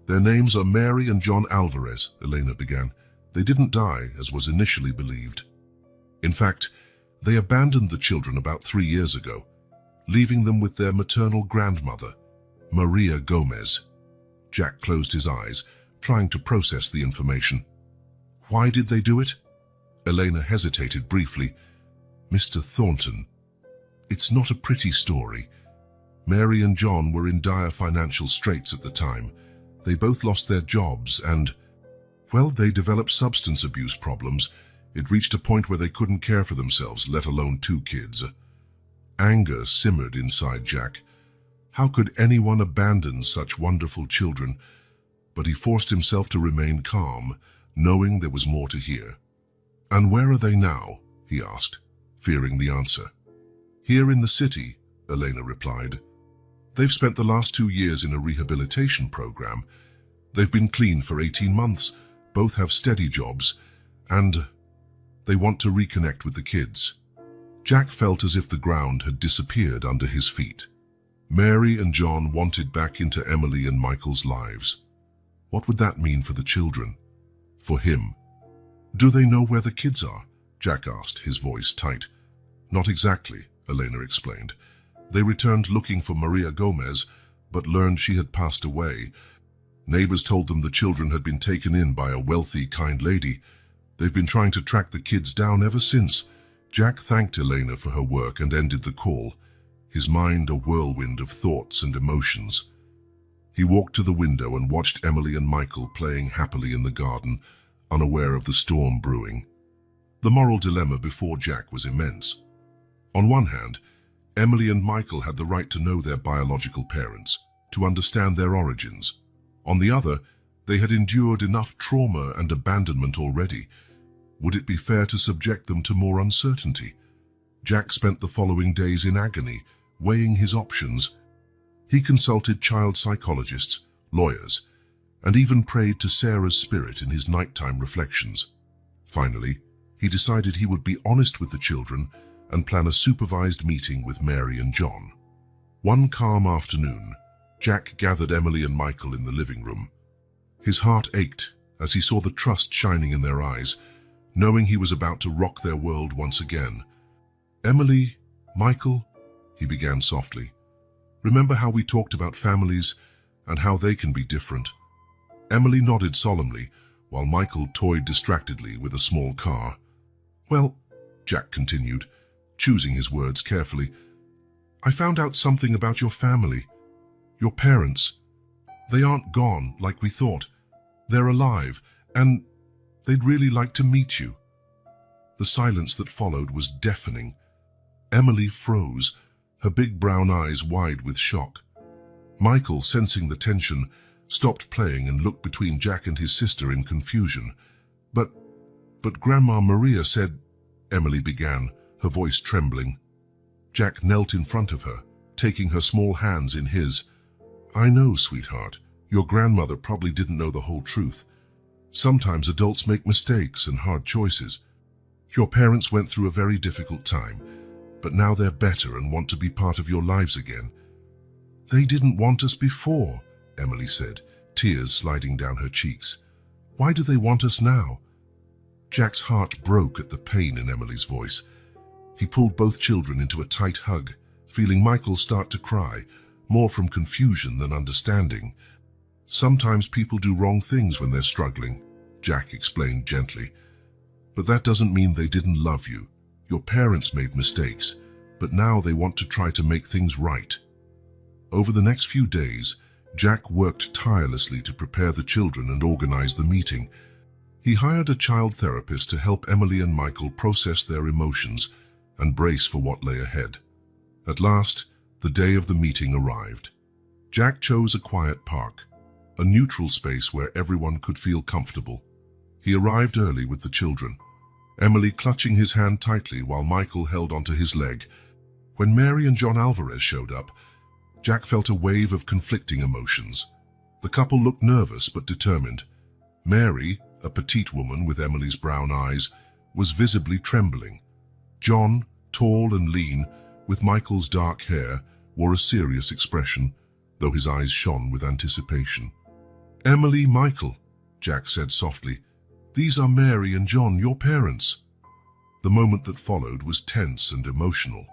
"Their names are Mary and John Alvarez," Elena began. "They didn't die, as was initially believed. In fact, they abandoned the children about 3 years ago, leaving them with their maternal grandmother, Maria Gomez." Jack closed his eyes, trying to process the information. "Why did they do it?" Elena hesitated briefly. "Mr. Thornton, it's not a pretty story. Mary and John were in dire financial straits at the time. They both lost their jobs and, well, they developed substance abuse problems. It reached a point where they couldn't care for themselves, let alone 2 kids. Anger simmered inside Jack. How could anyone abandon such wonderful children? But he forced himself to remain calm, knowing there was more to hear. "And where are they now?" he asked, fearing the answer. "Here in the city," Elena replied. "They've spent the last 2 years in a rehabilitation program. They've been clean for 18 months, both have steady jobs, and they want to reconnect with the kids." Jack felt as if the ground had disappeared under his feet. Mary and John wanted back into Emily and Michael's lives. What would that mean for the children? For him? "Do they know where the kids are?" Jack asked, his voice tight. "Not exactly," Elena explained. "They returned looking for Maria Gomez, but learned she had passed away. Neighbors told them the children had been taken in by a wealthy, kind lady. They've been trying to track the kids down ever since." Jack thanked Elena for her work and ended the call, his mind a whirlwind of thoughts and emotions. He walked to the window and watched Emily and Michael playing happily in the garden, unaware of the storm brewing. The moral dilemma before Jack was immense. On one hand, Emily and Michael had the right to know their biological parents, to understand their origins. On the other, they had endured enough trauma and abandonment already. Would it be fair to subject them to more uncertainty? Jack spent the following days in agony, weighing his options. He consulted child psychologists, lawyers, and even prayed to Sarah's spirit in his nighttime reflections. Finally, he decided he would be honest with the children and plan a supervised meeting with Mary and John. One calm afternoon, Jack gathered Emily and Michael in the living room. His heart ached as he saw the trust shining in their eyes, knowing he was about to rock their world once again. "Emily, Michael," he began softly, "remember how we talked about families and how they can be different?" Emily nodded solemnly, while Michael toyed distractedly with a small car. "Well," Jack continued, choosing his words carefully, "I found out something about your family. Your parents, they aren't gone like we thought. They're alive, and they'd really like to meet you." The silence that followed was deafening. Emily froze, her big brown eyes wide with shock. Michael, sensing the tension, stopped playing and looked between Jack and his sister in confusion. But Grandma Maria said," Emily began, her voice trembling. Jack knelt in front of her, taking her small hands in his. "I know, sweetheart. Your grandmother probably didn't know the whole truth. Sometimes adults make mistakes and hard choices. Your parents went through a very difficult time, but now they're better and want to be part of your lives again." "They didn't want us before," Emily said, tears sliding down her cheeks. "Why do they want us now?" Jack's heart broke at the pain in Emily's voice. He pulled both children into a tight hug, feeling Michael start to cry, more from confusion than understanding. "Sometimes people do wrong things when they're struggling," Jack explained gently. "But that doesn't mean they didn't love you. Your parents made mistakes, but now they want to try to make things right." Over the next few days, Jack worked tirelessly to prepare the children and organize the meeting. He hired a child therapist to help Emily and Michael process their emotions and brace for what lay ahead. At last, the day of the meeting arrived. Jack chose a quiet park, a neutral space where everyone could feel comfortable. He arrived early with the children, Emily clutching his hand tightly while Michael held onto his leg. When Mary and John Alvarez showed up, Jack felt a wave of conflicting emotions. The couple looked nervous but determined. Mary, a petite woman with Emily's brown eyes, was visibly trembling. John, tall and lean, with Michael's dark hair, wore a serious expression, though his eyes shone with anticipation. "Emily, Michael," Jack said softly, "these are Mary and John, your parents." The moment that followed was tense and emotional.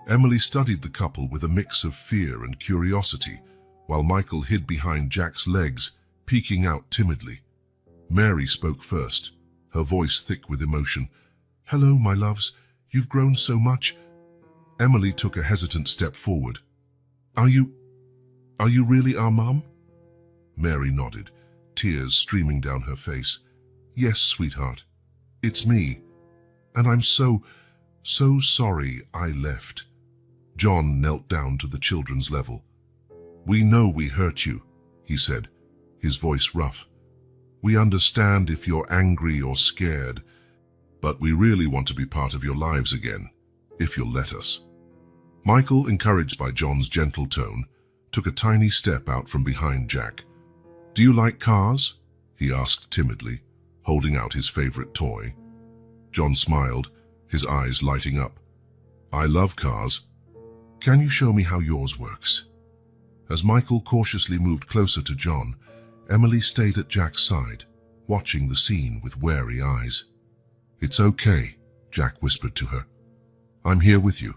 Emily studied the couple with a mix of fear and curiosity, while Michael hid behind Jack's legs, peeking out timidly. Mary spoke first, her voice thick with emotion. "Hello, my loves. You've grown so much." Emily took a hesitant step forward. Are you really our mom?" Mary nodded, tears streaming down her face. "Yes, sweetheart. It's me. And I'm so sorry I left." John knelt down to the children's level. "We know we hurt you," he said, his voice rough. "We understand if you're angry or scared, but we really want to be part of your lives again, if you'll let us." Michael, encouraged by John's gentle tone, took a tiny step out from behind Jack. "Do you like cars?" he asked timidly, holding out his favorite toy. John smiled, his eyes lighting up. "I love cars. Can you show me how yours works?" As Michael cautiously moved closer to John, Emily stayed at Jack's side, watching the scene with wary eyes. "It's okay," Jack whispered to her. "I'm here with you.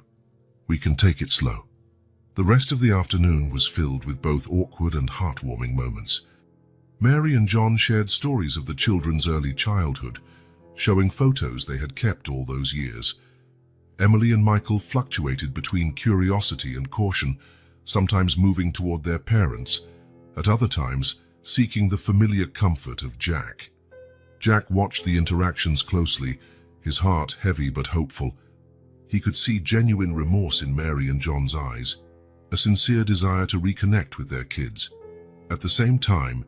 We can take it slow." The rest of the afternoon was filled with both awkward and heartwarming moments. Mary and John shared stories of the children's early childhood, showing photos they had kept all those years. Emily and Michael fluctuated between curiosity and caution, sometimes moving toward their parents, at other times seeking the familiar comfort of Jack. Jack watched the interactions closely, his heart heavy but hopeful. He could see genuine remorse in Mary and John's eyes, a sincere desire to reconnect with their kids. At the same time,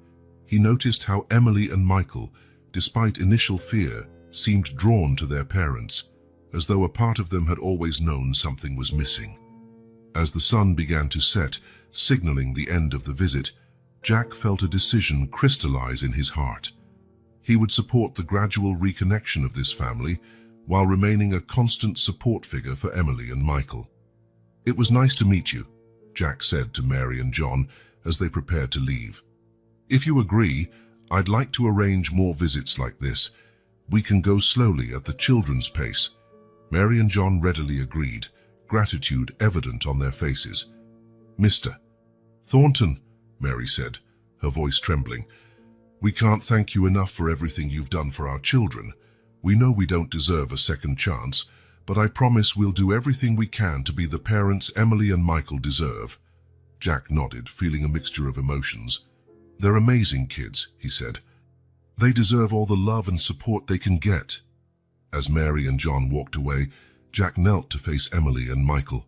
he noticed how Emily and Michael, despite initial fear, seemed drawn to their parents, as though a part of them had always known something was missing. As the sun began to set, signaling the end of the visit, Jack felt a decision crystallize in his heart. He would support the gradual reconnection of this family while remaining a constant support figure for Emily and Michael. "It was nice to meet you," Jack said to Mary and John as they prepared to leave. "If you agree, I'd like to arrange more visits like this. We can go slowly at the children's pace." Mary and John readily agreed, gratitude evident on their faces. "Mr. Thornton," Mary said, her voice trembling, "we can't thank you enough for everything you've done for our children. We know we don't deserve a second chance, but I promise we'll do everything we can to be the parents Emily and Michael deserve." Jack nodded, feeling a mixture of emotions. "They're amazing kids," he said. "They deserve all the love and support they can get." As Mary and John walked away, Jack knelt to face Emily and Michael.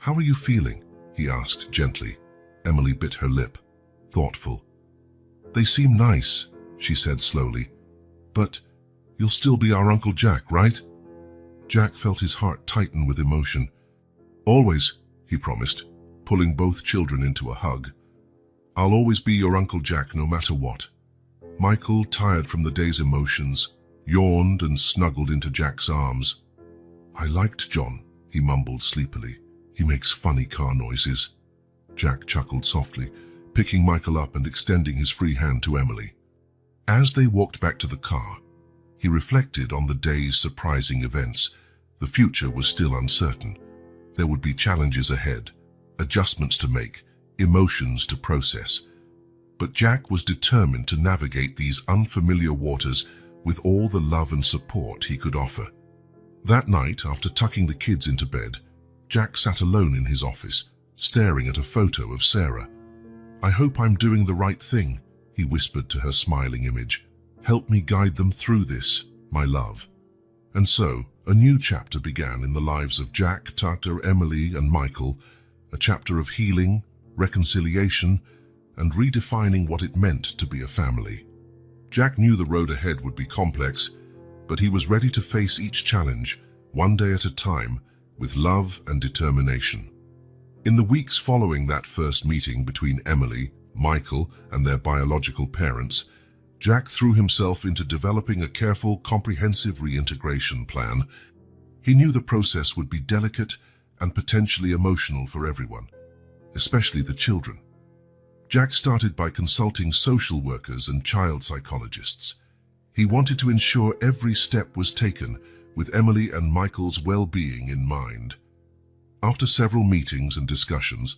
"How are you feeling?" he asked gently. Emily bit her lip, thoughtful. "They seem nice," she said slowly. "But you'll still be our Uncle Jack, right?" Jack felt his heart tighten with emotion. "Always," he promised, pulling both children into a hug. "I'll always be your Uncle Jack no matter what." Michael, tired from the day's emotions, yawned and snuggled into Jack's arms. "I liked John," he mumbled sleepily. "He makes funny car noises." Jack chuckled softly, picking Michael up and extending his free hand to Emily. As they walked back to the car, he reflected on the day's surprising events. The future was still uncertain. There would be challenges ahead, adjustments to make, emotions to process. But Jack was determined to navigate these unfamiliar waters with all the love and support he could offer. That night, after tucking the kids into bed, Jack sat alone in his office, staring at a photo of Sarah. "I hope I'm doing the right thing," he whispered to her smiling image. "Help me guide them through this, my love." And so, a new chapter began in the lives of Jack, Tata, Emily, and Michael, a chapter of healing, reconciliation, and redefining what it meant to be a family. Jack knew the road ahead would be complex, but he was ready to face each challenge, one day at a time, with love and determination. In the weeks following that first meeting between Emily, Michael, and their biological parents, Jack threw himself into developing a careful, comprehensive reintegration plan. He knew the process would be delicate and potentially emotional for everyone, especially the children. Jack started by consulting social workers and child psychologists. He wanted to ensure every step was taken with Emily and Michael's well-being in mind. After several meetings and discussions,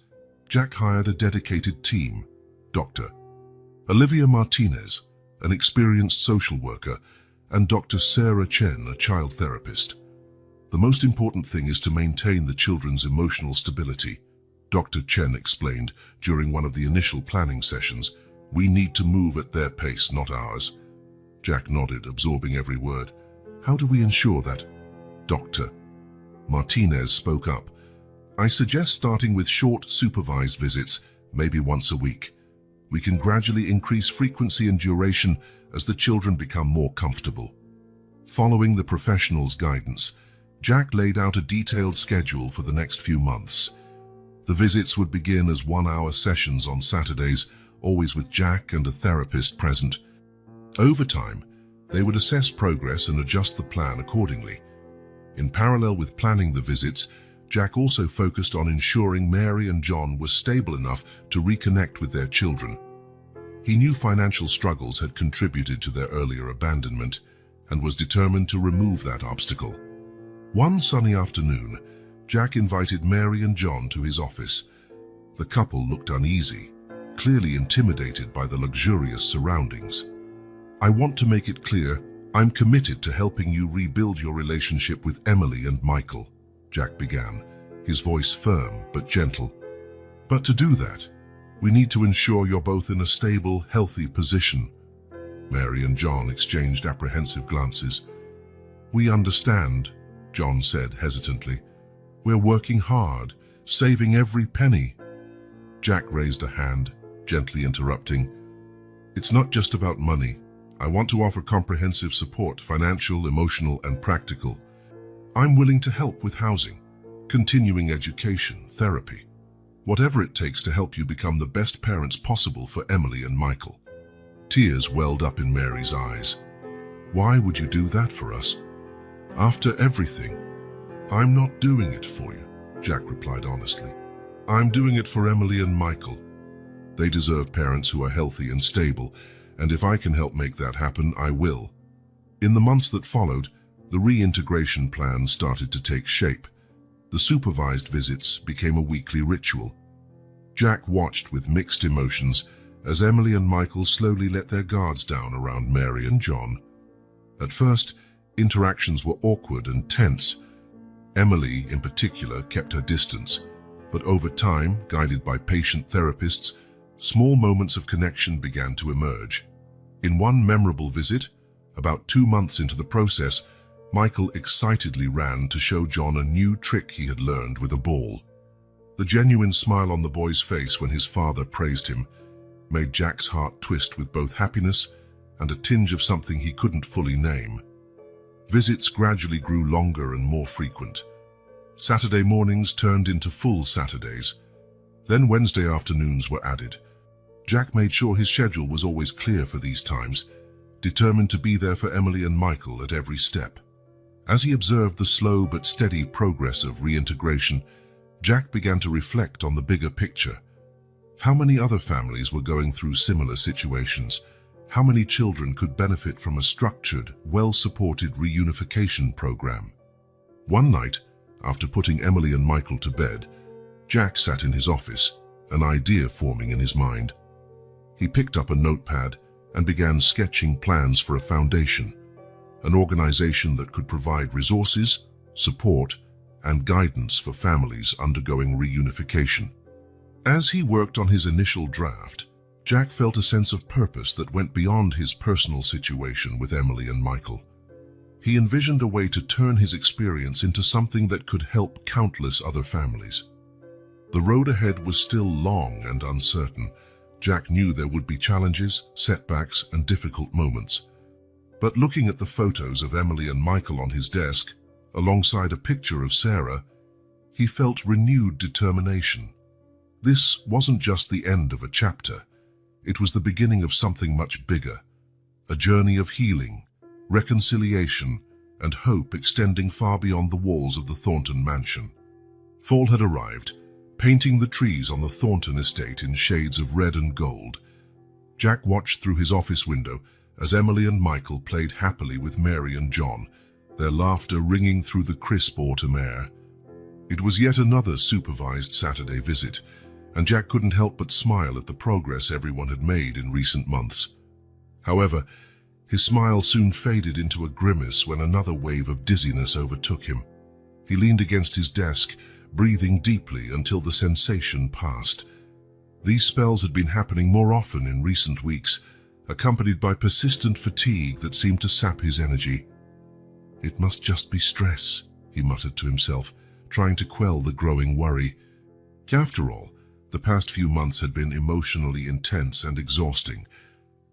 Jack hired a dedicated team: Dr. Olivia Martinez, an experienced social worker, and Dr. Sarah Chen, a child therapist. "The most important thing is to maintain the children's emotional stability," Dr. Chen explained during one of the initial planning sessions. "We need to move at their pace, not ours." Jack nodded, absorbing every word. "How do we ensure that?" Dr. Martinez spoke up. "I suggest starting with short, supervised visits, maybe once a week. We can gradually increase frequency and duration as the children become more comfortable." Following the professional's guidance, Jack laid out a detailed schedule for the next few months. The visits would begin as 1-hour sessions on Saturdays, always with Jack and a therapist present. Over time, they would assess progress and adjust the plan accordingly. In parallel with planning the visits, Jack also focused on ensuring Mary and John were stable enough to reconnect with their children. He knew financial struggles had contributed to their earlier abandonment and was determined to remove that obstacle. One sunny afternoon, Jack invited Mary and John to his office. The couple looked uneasy, clearly intimidated by the luxurious surroundings. "I want to make it clear, I'm committed to helping you rebuild your relationship with Emily and Michael," Jack began, his voice firm but gentle. "But to do that, we need to ensure you're both in a stable, healthy position." Mary and John exchanged apprehensive glances. "We understand," John said hesitantly. "We're working hard, saving every penny." Jack raised a hand, gently interrupting. "It's not just about money. I want to offer comprehensive support, financial, emotional, and practical. I'm willing to help with housing, continuing education, therapy, whatever it takes to help you become the best parents possible for Emily and Michael." Tears welled up in Mary's eyes. "Why would you do that for us? After everything?" "I'm not doing it for you," Jack replied honestly. "I'm doing it for Emily and Michael. They deserve parents who are healthy and stable, and if I can help make that happen, I will." In the months that followed, the reintegration plan started to take shape. The supervised visits became a weekly ritual. Jack watched with mixed emotions as Emily and Michael slowly let their guards down around Mary and John. At first, interactions were awkward and tense. Emily, in particular, kept her distance, But over time, guided by patient therapists, small moments of connection began to emerge. In one memorable visit, about 2 months into the process, Michael excitedly ran to show John a new trick he had learned with a ball. The genuine smile on the boy's face when his father praised him made Jack's heart twist with both happiness and a tinge of something he couldn't fully name. Visits gradually grew longer and more frequent. Saturday mornings turned into full Saturdays. Then Wednesday afternoons were added. Jack made sure his schedule was always clear for these times, determined to be there for Emily and Michael at every step. As he observed the slow but steady progress of reintegration, Jack began to reflect on the bigger picture. How many other families were going through similar situations? How many children could benefit from a structured, well-supported reunification program? One night, after putting Emily and Michael to bed, Jack sat in his office, an idea forming in his mind. He picked up a notepad and began sketching plans for a foundation, an organization that could provide resources, support, and guidance for families undergoing reunification. As he worked on his initial draft, Jack felt a sense of purpose that went beyond his personal situation with Emily and Michael. He envisioned a way to turn his experience into something that could help countless other families. The road ahead was still long and uncertain. Jack knew there would be challenges, setbacks, and difficult moments. But looking at the photos of Emily and Michael on his desk, alongside a picture of Sarah, he felt renewed determination. This wasn't just the end of a chapter. It was the beginning of something much bigger, a journey of healing, reconciliation, and hope extending far beyond the walls of the Thornton mansion. Fall had arrived, painting the trees on the Thornton estate in shades of red and gold. Jack watched through his office window as Emily and Michael played happily with Mary and John, their laughter ringing through the crisp autumn air. It was yet another supervised Saturday visit, and Jack couldn't help but smile at the progress everyone had made in recent months. However, his smile soon faded into a grimace when another wave of dizziness overtook him. He leaned against his desk, breathing deeply until the sensation passed. These spells had been happening more often in recent weeks, accompanied by persistent fatigue that seemed to sap his energy. "It must just be stress," he muttered to himself, trying to quell the growing worry. After all, the past few months had been emotionally intense and exhausting.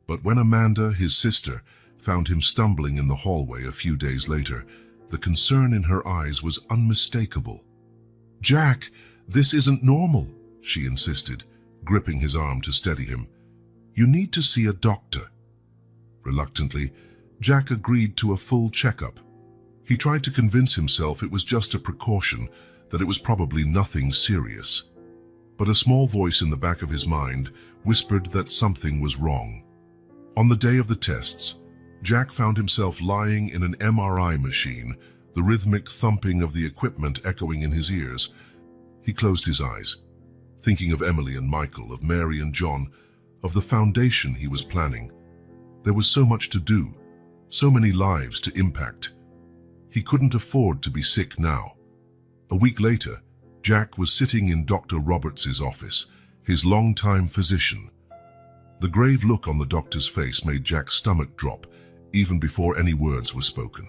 But when Amanda, his sister, found him stumbling in the hallway a few days later, the concern in her eyes was unmistakable. "Jack, this isn't normal," she insisted, gripping his arm to steady him. "You need to see a doctor." Reluctantly, Jack agreed to a full checkup. He tried to convince himself it was just a precaution, that it was probably nothing serious. But a small voice in the back of his mind whispered that something was wrong. On the day of the tests, Jack found himself lying in an MRI machine, the rhythmic thumping of the equipment echoing in his ears. He closed his eyes, thinking of Emily and Michael, of Mary and John, of the foundation he was planning. There was so much to do, so many lives to impact. He couldn't afford to be sick now. A week later, Jack was sitting in Dr. Roberts' office, his longtime physician. The grave look on the doctor's face made Jack's stomach drop, even before any words were spoken.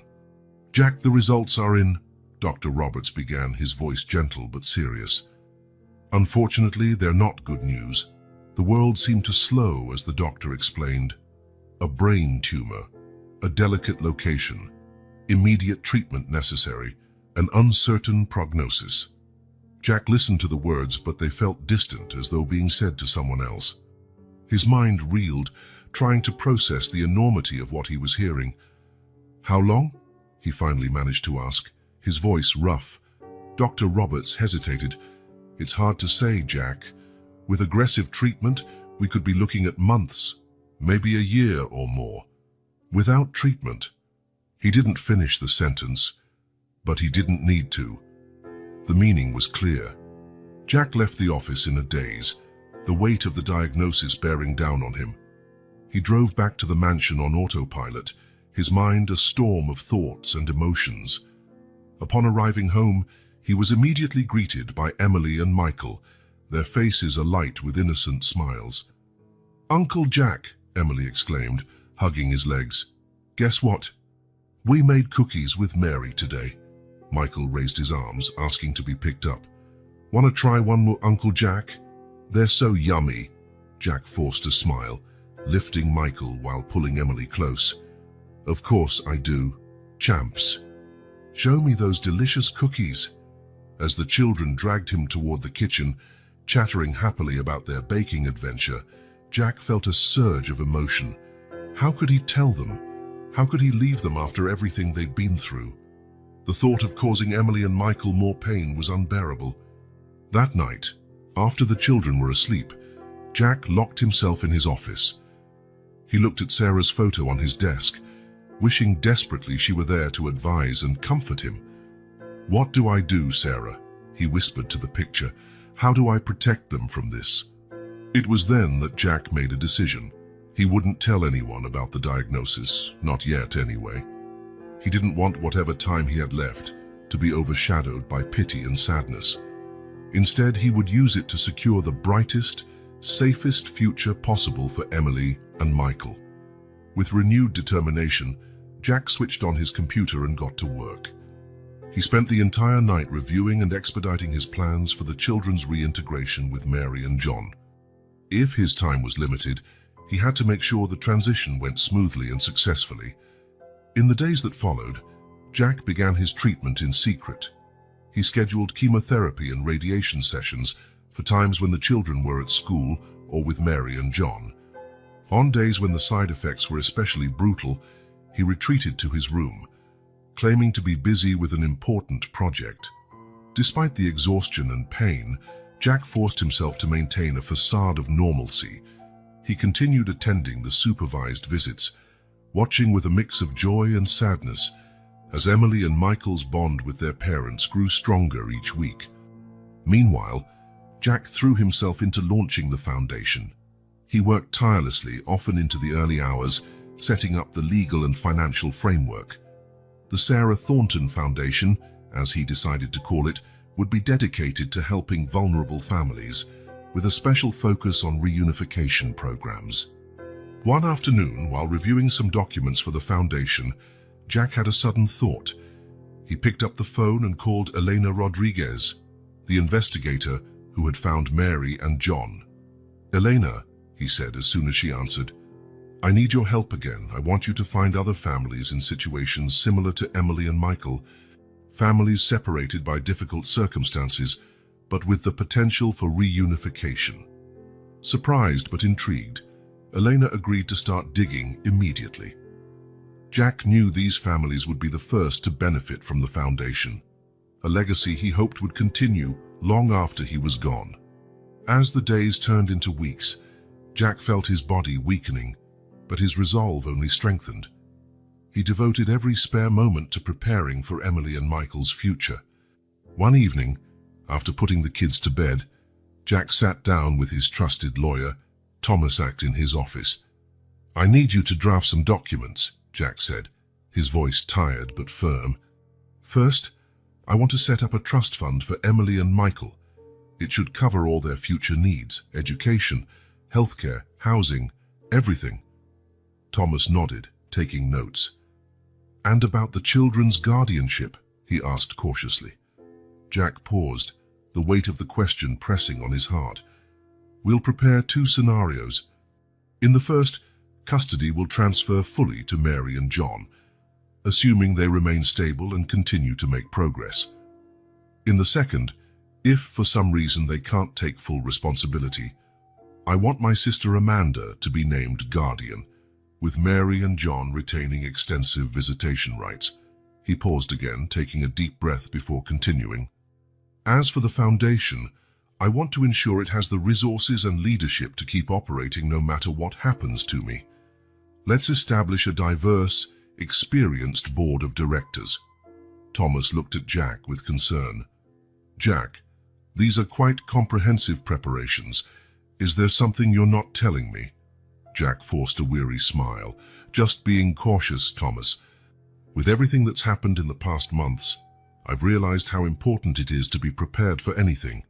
"Jack, the results are in," Dr. Roberts began, his voice gentle but serious. "Unfortunately, they're not good news." The world seemed to slow as the doctor explained. "A brain tumor, a delicate location, immediate treatment necessary, an uncertain prognosis." Jack listened to the words, but they felt distant, as though being said to someone else. His mind reeled, trying to process the enormity of what he was hearing. "How long?" he finally managed to ask, his voice rough. Dr. Roberts hesitated. "It's hard to say, Jack. With aggressive treatment, we could be looking at months, maybe a year or more. Without treatment..." He didn't finish the sentence, but he didn't need to. The meaning was clear. Jack left the office in a daze, the weight of the diagnosis bearing down on him. He drove back to the mansion on autopilot, his mind a storm of thoughts and emotions. Upon arriving home, He was immediately greeted by Emily and Michael, their faces alight with innocent smiles. "Uncle Jack," Emily exclaimed, hugging his legs. "Guess what? We made cookies with Mary today." Michael raised his arms, asking to be picked up. "Want to try one more, Uncle Jack? They're so yummy." Jack forced a smile, lifting Michael while pulling Emily close. "Of course I do. Champs. Show me those delicious cookies." As the children dragged him toward the kitchen, chattering happily about their baking adventure, Jack felt a surge of emotion. How could he tell them? How could he leave them after everything they'd been through? The thought of causing Emily and Michael more pain was unbearable. That night, after the children were asleep, Jack locked himself in his office. He looked at Sarah's photo on his desk, wishing desperately she were there to advise and comfort him. "What do I do, Sarah?" he whispered to the picture. "How do I protect them from this?" It was then that Jack made a decision. He wouldn't tell anyone about the diagnosis, not yet anyway. He didn't want whatever time he had left to be overshadowed by pity and sadness. Instead, he would use it to secure the brightest, safest future possible for Emily and Michael. With renewed determination, Jack switched on his computer and got to work. He spent the entire night reviewing and expediting his plans for the children's reintegration with Mary and John. If his time was limited, he had to make sure the transition went smoothly and successfully. In the days that followed, Jack began his treatment in secret. He scheduled chemotherapy and radiation sessions for times when the children were at school or with Mary and John. On days when the side effects were especially brutal, he retreated to his room, claiming to be busy with an important project. Despite the exhaustion and pain, Jack forced himself to maintain a facade of normalcy. He continued attending the supervised visits, watching with a mix of joy and sadness as Emily and Michael's bond with their parents grew stronger each week. Meanwhile, Jack threw himself into launching the foundation. He worked tirelessly, often into the early hours, setting up the legal and financial framework. The Sarah Thornton Foundation, as he decided to call it, would be dedicated to helping vulnerable families, with a special focus on reunification programs. One afternoon, while reviewing some documents for the foundation, Jack had a sudden thought. He picked up the phone and called Elena Rodriguez, the investigator who had found Mary and John. "Elena," he said as soon as she answered, "I need your help again. I want you to find other families in situations similar to Emily and Michael, families separated by difficult circumstances, but with the potential for reunification." Surprised but intrigued, Elena agreed to start digging immediately. Jack knew these families would be the first to benefit from the foundation, a legacy he hoped would continue long after he was gone. As the days turned into weeks, Jack felt his body weakening, but his resolve only strengthened. He devoted every spare moment to preparing for Emily and Michael's future. One evening, after putting the kids to bed, Jack sat down with his trusted lawyer, Thomas Act, in his office. "I need you to draft some documents," Jack said, his voice tired but firm. "First, I want to set up a trust fund for Emily and Michael. It should cover all their future needs, education, healthcare, housing, everything." Thomas nodded, taking notes. "And about the children's guardianship?" he asked cautiously. Jack paused, the weight of the question pressing on his heart. "We'll prepare 2 scenarios. In the first, custody will transfer fully to Mary and John, assuming they remain stable and continue to make progress. In the second, if for some reason they can't take full responsibility, I want my sister Amanda to be named guardian, with Mary and John retaining extensive visitation rights." He paused again, taking a deep breath before continuing. "As for the foundation, I want to ensure it has the resources and leadership to keep operating no matter what happens to me. Let's establish a diverse, experienced board of directors." Thomas looked at Jack with concern. "Jack, these are quite comprehensive preparations. Is there something you're not telling me?" Jack forced a weary smile. "Just being cautious, Thomas. With everything that's happened in the past months, I've realized how important it is to be prepared for anything.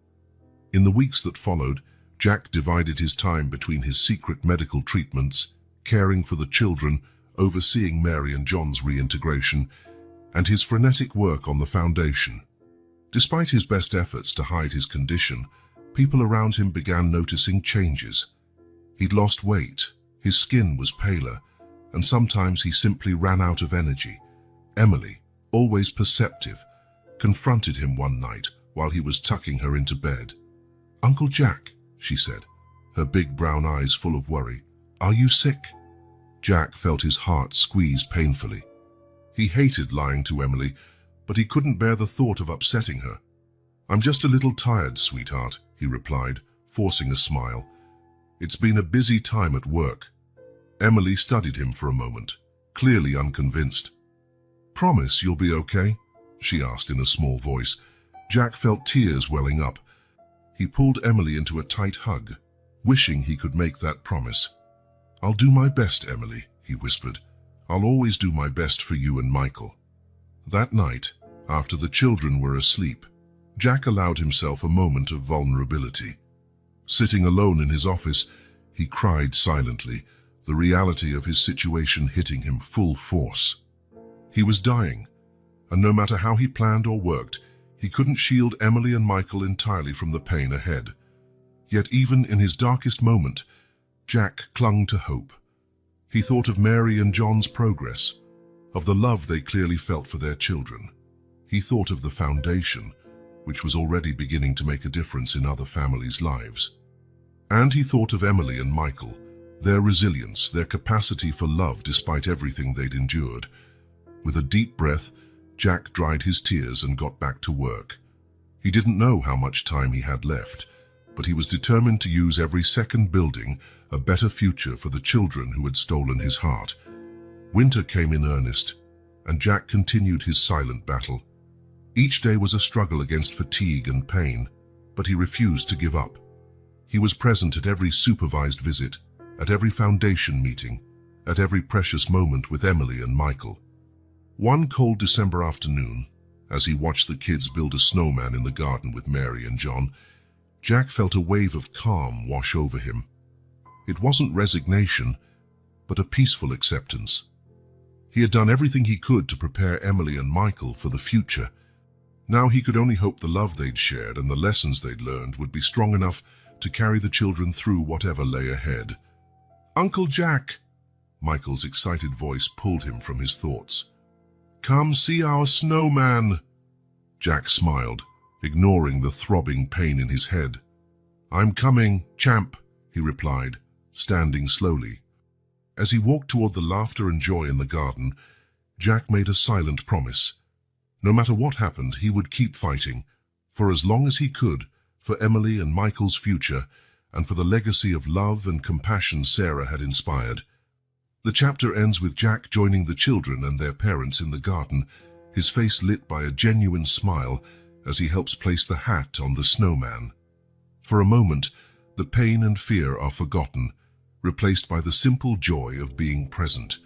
In the weeks that followed, Jack divided his time between his secret medical treatments, caring for the children, overseeing Mary and John's reintegration, and his frenetic work on the foundation. Despite his best efforts to hide his condition, people around him began noticing changes. He'd lost weight, his skin was paler, and sometimes he simply ran out of energy. Emily, always perceptive, confronted him one night while he was tucking her into bed. "Uncle Jack," she said, her big brown eyes full of worry, "are you sick?" Jack felt his heart squeeze painfully. He hated lying to Emily, but he couldn't bear the thought of upsetting her. "I'm just a little tired, sweetheart," he replied, forcing a smile. "It's been a busy time at work." Emily studied him for a moment, clearly unconvinced. "Promise you'll be okay?" she asked in a small voice. Jack felt tears welling up. He pulled Emily into a tight hug, wishing he could make that promise. "I'll do my best, Emily," he whispered. "I'll always do my best for you and Michael." That night, after the children were asleep, Jack allowed himself a moment of vulnerability. Sitting alone in his office, he cried silently, the reality of his situation hitting him full force. He was dying, and no matter how he planned or worked, he couldn't shield Emily and Michael entirely from the pain ahead. Yet even in his darkest moment, Jack clung to hope. He thought of Mary and John's progress, of the love they clearly felt for their children. He thought of the foundation, which was already beginning to make a difference in other families' lives. And he thought of Emily and Michael, their resilience, their capacity for love despite everything they'd endured. With a deep breath, Jack dried his tears and got back to work. He didn't know how much time he had left, but he was determined to use every second building a better future for the children who had stolen his heart. Winter came in earnest, and Jack continued his silent battle. Each day was a struggle against fatigue and pain, but he refused to give up. He was present at every supervised visit, at every foundation meeting, at every precious moment with Emily and Michael. One cold December afternoon, as he watched the kids build a snowman in the garden with Mary and John, Jack felt a wave of calm wash over him. It wasn't resignation, but a peaceful acceptance. He had done everything he could to prepare Emily and Michael for the future. Now he could only hope the love they'd shared and the lessons they'd learned would be strong enough to carry the children through whatever lay ahead. "Uncle Jack!" Michael's excited voice pulled him from his thoughts. "Come see our snowman!" Jack smiled, ignoring the throbbing pain in his head. "I'm coming, champ," he replied, standing slowly. As he walked toward the laughter and joy in the garden, Jack made a silent promise. No matter what happened, he would keep fighting, for as long as he could, for Emily and Michael's future, and for the legacy of love and compassion Sarah had inspired. The chapter ends with Jack joining the children and their parents in the garden, his face lit by a genuine smile as he helps place the hat on the snowman. For a moment, the pain and fear are forgotten, replaced by the simple joy of being present,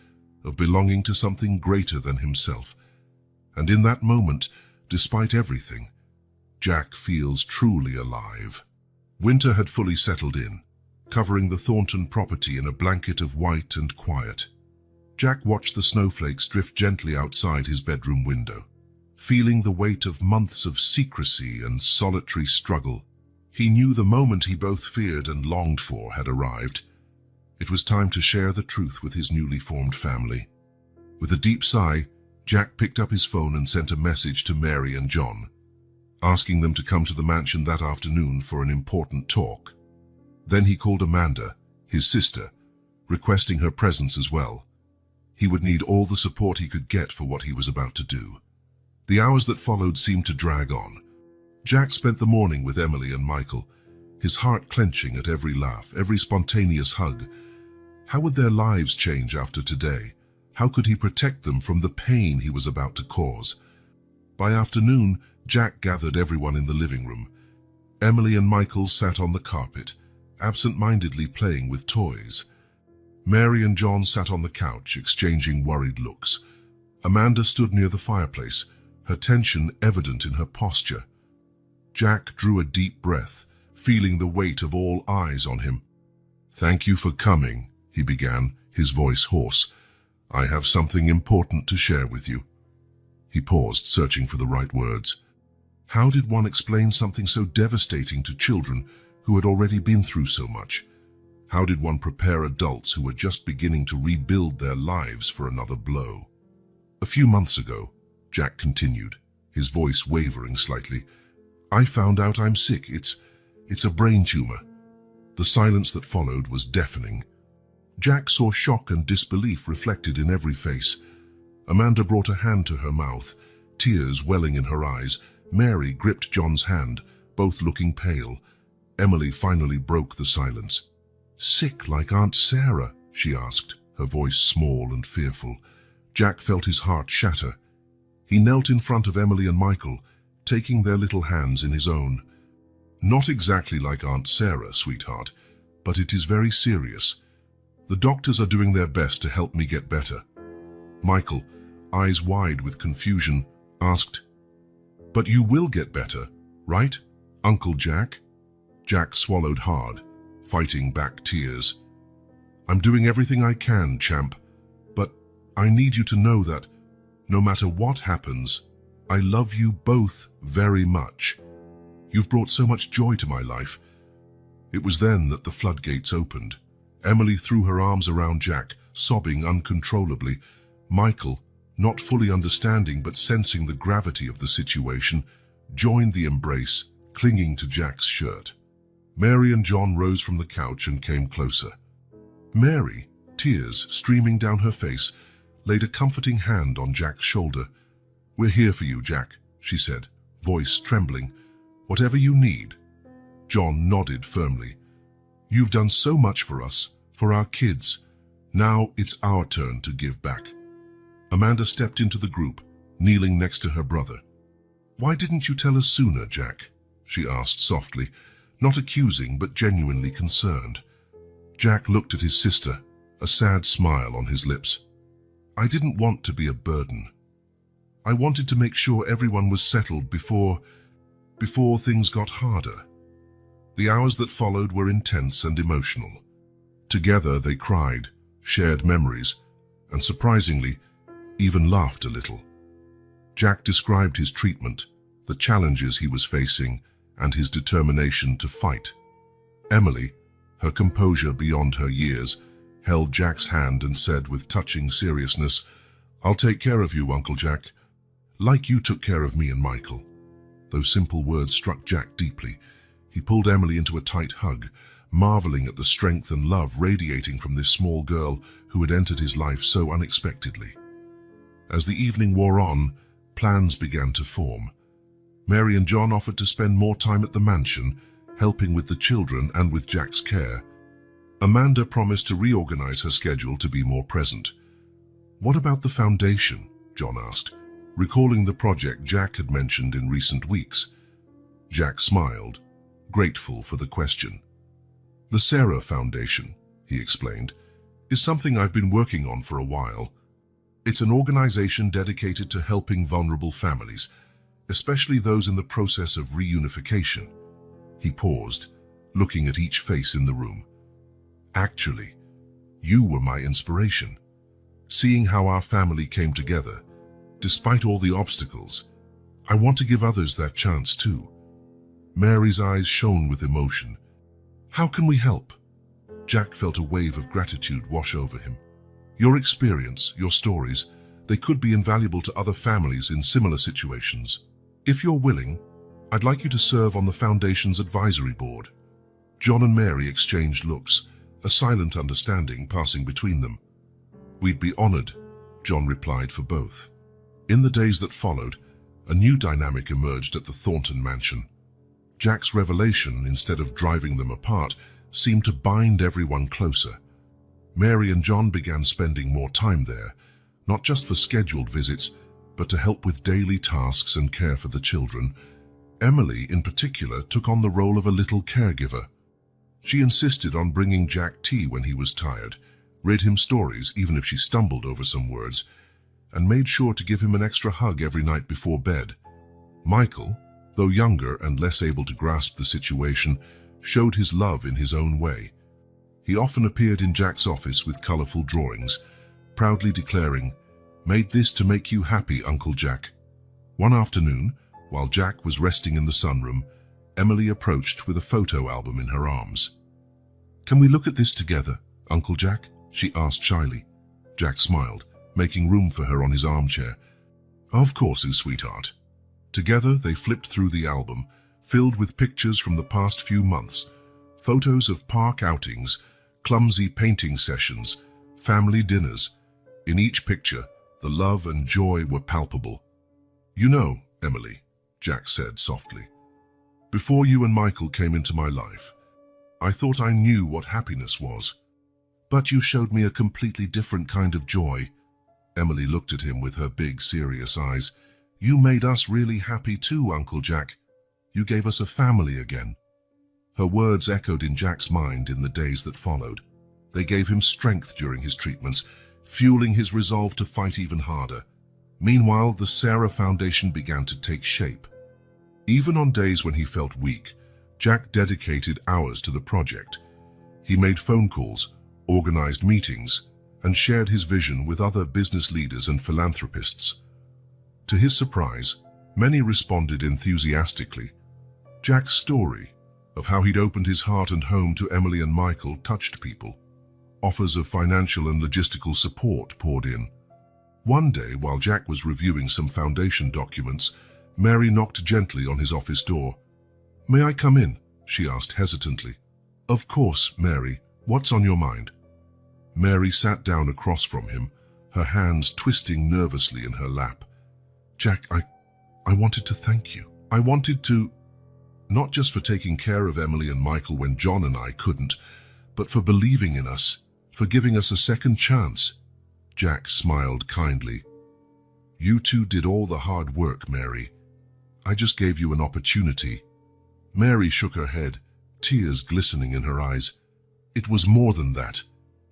of belonging to something greater than himself. And in that moment, despite everything, Jack feels truly alive. Winter had fully settled in, covering the Thornton property in a blanket of white and quiet. Jack watched the snowflakes drift gently outside his bedroom window. Feeling the weight of months of secrecy and solitary struggle, he knew the moment he both feared and longed for had arrived. It was time to share the truth with his newly formed family. With a deep sigh, Jack picked up his phone and sent a message to Mary and John, asking them to come to the mansion that afternoon for an important talk. Then he called Amanda, his sister, requesting her presence as well. He would need all the support he could get for what he was about to do. The hours that followed seemed to drag on. Jack spent the morning with Emily and Michael, his heart clenching at every laugh, every spontaneous hug. How would their lives change after today? How could he protect them from the pain he was about to cause? By afternoon, Jack gathered everyone in the living room. Emily and Michael sat on the carpet, absent-mindedly playing with toys. Mary and John sat on the couch, exchanging worried looks. Amanda stood near the fireplace, her tension evident in her posture. Jack drew a deep breath, feeling the weight of all eyes on him. "Thank you for coming," he began, his voice hoarse. "I have something important to share with you." He paused, searching for the right words. How did one explain something so devastating to children who had already been through so much? How did one prepare adults who were just beginning to rebuild their lives for another blow? "A few months ago," Jack continued, his voice wavering slightly, "I found out I'm sick. It's a brain tumor." The silence that followed was deafening. Jack saw shock and disbelief reflected in every face. Amanda brought a hand to her mouth, tears welling in her eyes. Mary gripped John's hand, both looking pale. Emily finally broke the silence. "Sick like Aunt Sarah?" she asked, her voice small and fearful. Jack felt his heart shatter. He knelt in front of Emily and Michael, taking their little hands in his own. "Not exactly like Aunt Sarah, sweetheart, but it is very serious. The doctors are doing their best to help me get better." Michael, eyes wide with confusion, asked, "But you will get better, right, Uncle Jack?" Jack swallowed hard, fighting back tears. "I'm doing everything I can, champ, but I need you to know that, no matter what happens, I love you both very much. You've brought so much joy to my life." It was then that the floodgates opened. Emily threw her arms around Jack, sobbing uncontrollably. Michael, not fully understanding but sensing the gravity of the situation, joined the embrace, clinging to Jack's shirt. Mary and John rose from the couch and came closer. Mary, tears streaming down her face, laid a comforting hand on Jack's shoulder. "We're here for you, Jack," she said, voice trembling. "Whatever you need." John nodded firmly. "You've done so much for us, for our kids. Now it's our turn to give back." Amanda stepped into the group, kneeling next to her brother. "Why didn't you tell us sooner, Jack?" she asked softly, not accusing but genuinely concerned. Jack looked at his sister, a sad smile on his lips. "I didn't want to be a burden. I wanted to make sure everyone was settled before things got harder." The hours that followed were intense and emotional. Together they cried, shared memories, and surprisingly, even laughed a little. Jack described his treatment, the challenges he was facing, and his determination to fight. Emily, her composure beyond her years, held Jack's hand and said with touching seriousness, "I'll take care of you, Uncle Jack, like you took care of me and Michael." Those simple words struck Jack deeply. He pulled Emily into a tight hug, marveling at the strength and love radiating from this small girl who had entered his life so unexpectedly. As the evening wore on, plans began to form. Mary and John offered to spend more time at the mansion, helping with the children and with Jack's care. Amanda promised to reorganize her schedule to be more present. "What about the foundation?" John asked, recalling the project Jack had mentioned in recent weeks. Jack smiled, grateful for the question. "The Sarah Foundation," he explained, "is something I've been working on for a while. It's an organization dedicated to helping vulnerable families, especially those in the process of reunification." He paused, looking at each face in the room. "Actually, you were my inspiration. Seeing how our family came together, despite all the obstacles, I want to give others that chance too." Mary's eyes shone with emotion. "How can we help?" Jack felt a wave of gratitude wash over him. "Your experience, your stories, they could be invaluable to other families in similar situations. If you're willing, I'd like you to serve on the Foundation's advisory board." John and Mary exchanged looks, a silent understanding passing between them. "We'd be honored," John replied for both. In the days that followed, a new dynamic emerged at the Thornton mansion. Jack's revelation, instead of driving them apart, seemed to bind everyone closer. Mary and John began spending more time there, not just for scheduled visits, but to help with daily tasks and care for the children. Emily, in particular, took on the role of a little caregiver. She insisted on bringing Jack tea when he was tired, read him stories even if she stumbled over some words, and made sure to give him an extra hug every night before bed. Michael, though younger and less able to grasp the situation, showed his love in his own way. He often appeared in Jack's office with colorful drawings, proudly declaring, "Made this to make you happy, Uncle Jack." One afternoon, while Jack was resting in the sunroom, Emily approached with a photo album in her arms. "Can we look at this together, Uncle Jack?" she asked shyly. Jack smiled, making room for her on his armchair. "Of course, sweetheart." Together, they flipped through the album, filled with pictures from the past few months, photos of park outings, clumsy painting sessions, family dinners. In each picture, the love and joy were palpable. "You know, Emily," Jack said softly, "before you and Michael came into my life, I thought I knew what happiness was. But you showed me a completely different kind of joy." Emily looked at him with her big, serious eyes. "You made us really happy too, Uncle Jack. You gave us a family again." Her words echoed in Jack's mind in the days that followed. They gave him strength during his treatments, fueling his resolve to fight even harder. Meanwhile, the Sarah Foundation began to take shape. Even on days when he felt weak, Jack dedicated hours to the project. He made phone calls, organized meetings, and shared his vision with other business leaders and philanthropists. To his surprise, many responded enthusiastically. Jack's story of how he'd opened his heart and home to Emily and Michael touched people. Offers of financial and logistical support poured in. One day, while Jack was reviewing some foundation documents, Mary knocked gently on his office door. "May I come in?" she asked hesitantly. "Of course, Mary. What's on your mind?" Mary sat down across from him, her hands twisting nervously in her lap. "Jack, I wanted to thank you. I wanted to, not just for taking care of Emily and Michael when John and I couldn't, but for believing in us, for giving us a second chance." Jack smiled kindly. "You two did all the hard work, Mary. I just gave you an opportunity." Mary shook her head, tears glistening in her eyes. "It was more than that.